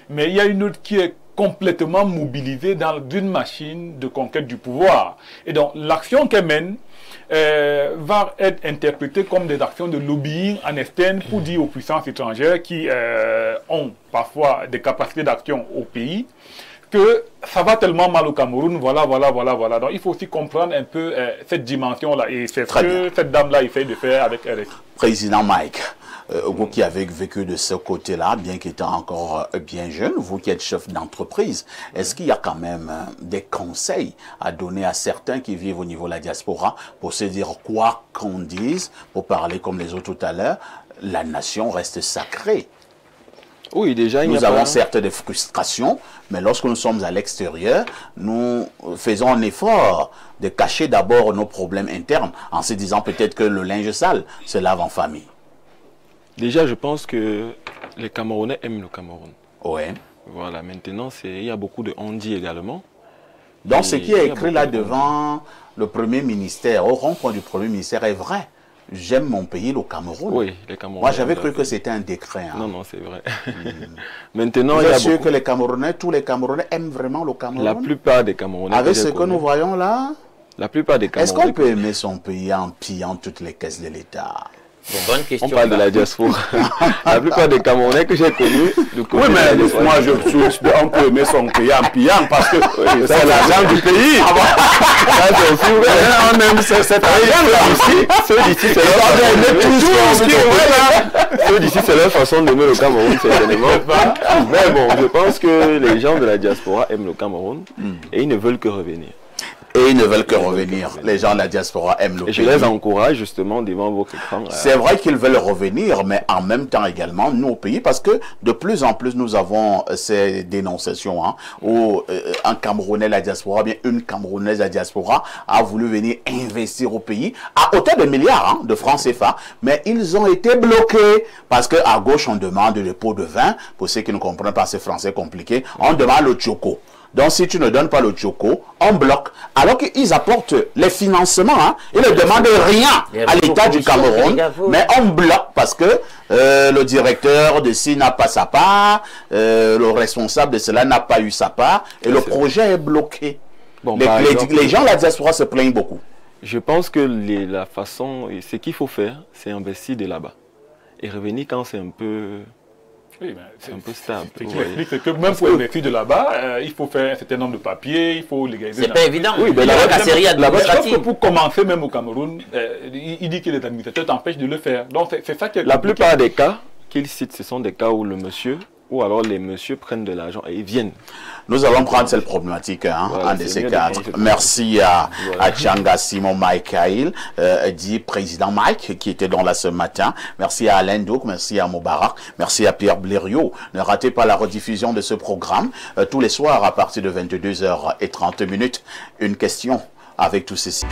mais il y a une autre qui est complètement mobilisée dans une machine de conquête du pouvoir. Et donc, l'action qu'elle mène va être interprétée comme des actions de lobbying en externe pour dire aux puissances étrangères qui ont parfois des capacités d'action au pays, que ça va tellement mal au Cameroun, voilà. Donc il faut aussi comprendre un peu cette dimension-là. Et c'est ce que cette dame-là essaie de faire avec RFI. Président Mike, vous qui avez vécu de ce côté-là, bien qu'étant encore bien jeune, vous qui êtes chef d'entreprise, est-ce qu'il y a quand même des conseils à donner à certains qui vivent au niveau de la diaspora pour se dire quoi qu'on dise, pour parler comme les autres tout à l'heure, la nation reste sacrée? Oui, déjà, nous avons certes des frustrations, mais lorsque nous sommes à l'extérieur, nous faisons un effort de cacher d'abord nos problèmes internes, en se disant peut-être que le linge sale se lave en famille. Déjà, je pense que les Camerounais aiment le Cameroun. Oui. Voilà, maintenant, il y a beaucoup de on-dit également. Donc, ce qui est écrit là devant le Premier ministère, au rond-point du Premier ministère, est vrai. J'aime mon pays, le Cameroun. Oui, les Camerounais. Moi, j'avais cru que c'était un décret. Hein. Non, c'est vrai. Maintenant, vous êtes sûr que les Camerounais, tous les Camerounais aiment vraiment le Cameroun? La plupart des Camerounais. Avec ce que nous voyons là? La plupart des Camerounais. Est-ce qu'on peut aimer son pays en pillant toutes les caisses de l'État? Bonne question. On parle de la diaspora. La plupart des Camerounais que j'ai connus... Oui, mais moi, on peut aimer son pays en pillant parce que c'est l'argent du pays. On aime cet argent. Ceux d'ici, c'est leur façon d'aimer le Cameroun, certainement. Mais bon, je pense que les gens de la diaspora aiment le Cameroun et ils ne veulent que revenir. Et ils ne veulent que revenir. Les gens de la diaspora aiment le pays. Je les encourage justement devant votre écran. C'est vrai qu'ils veulent revenir, mais en même temps également, nous au pays, parce que de plus en plus, nous avons ces dénonciations où un Camerounais de la diaspora, bien une Camerounaise de la diaspora a voulu venir investir au pays à hauteur de milliards de francs CFA, mais ils ont été bloqués parce qu'à gauche, on demande le pot de vin. Pour ceux qui ne comprennent pas ces français compliqués, on demande le tchoko. Donc, si tu ne donnes pas le tchoko, on bloque. Alors qu'ils apportent les financements, ils ne demandent rien à l'État du Cameroun, mais on bloque parce que le directeur de ci n'a pas sa part, le responsable de cela n'a pas eu sa part, et le projet est bloqué. Bon, les gens de la diaspora se plaignent beaucoup. Je pense que la façon, ce qu'il faut faire, c'est investir de là-bas. Et revenir quand c'est un peu... Oui, c'est un peu stable. Ce qui explique que même pour investir de là-bas, il faut faire un certain nombre de papiers, il faut légaliser. C'est pas évident. Oui, mais la série administrative. Pour commencer, même au Cameroun, il dit que les administrateurs t'empêchent de le faire. Donc c'est ça qui est la plupart des cas qu'il cite, ce sont des cas où le monsieur ou alors les messieurs prennent de l'argent et ils viennent. Nous allons prendre cette problématique, voilà, un de ces cadres. Merci à Tchanga Simon Michael, dit président Mike, qui était dans là ce matin. Merci à Alain Douk, merci à Moubarak, merci à Pierre Blériot. Ne ratez pas la rediffusion de ce programme tous les soirs à partir de 22h30. Une question avec tout ceci.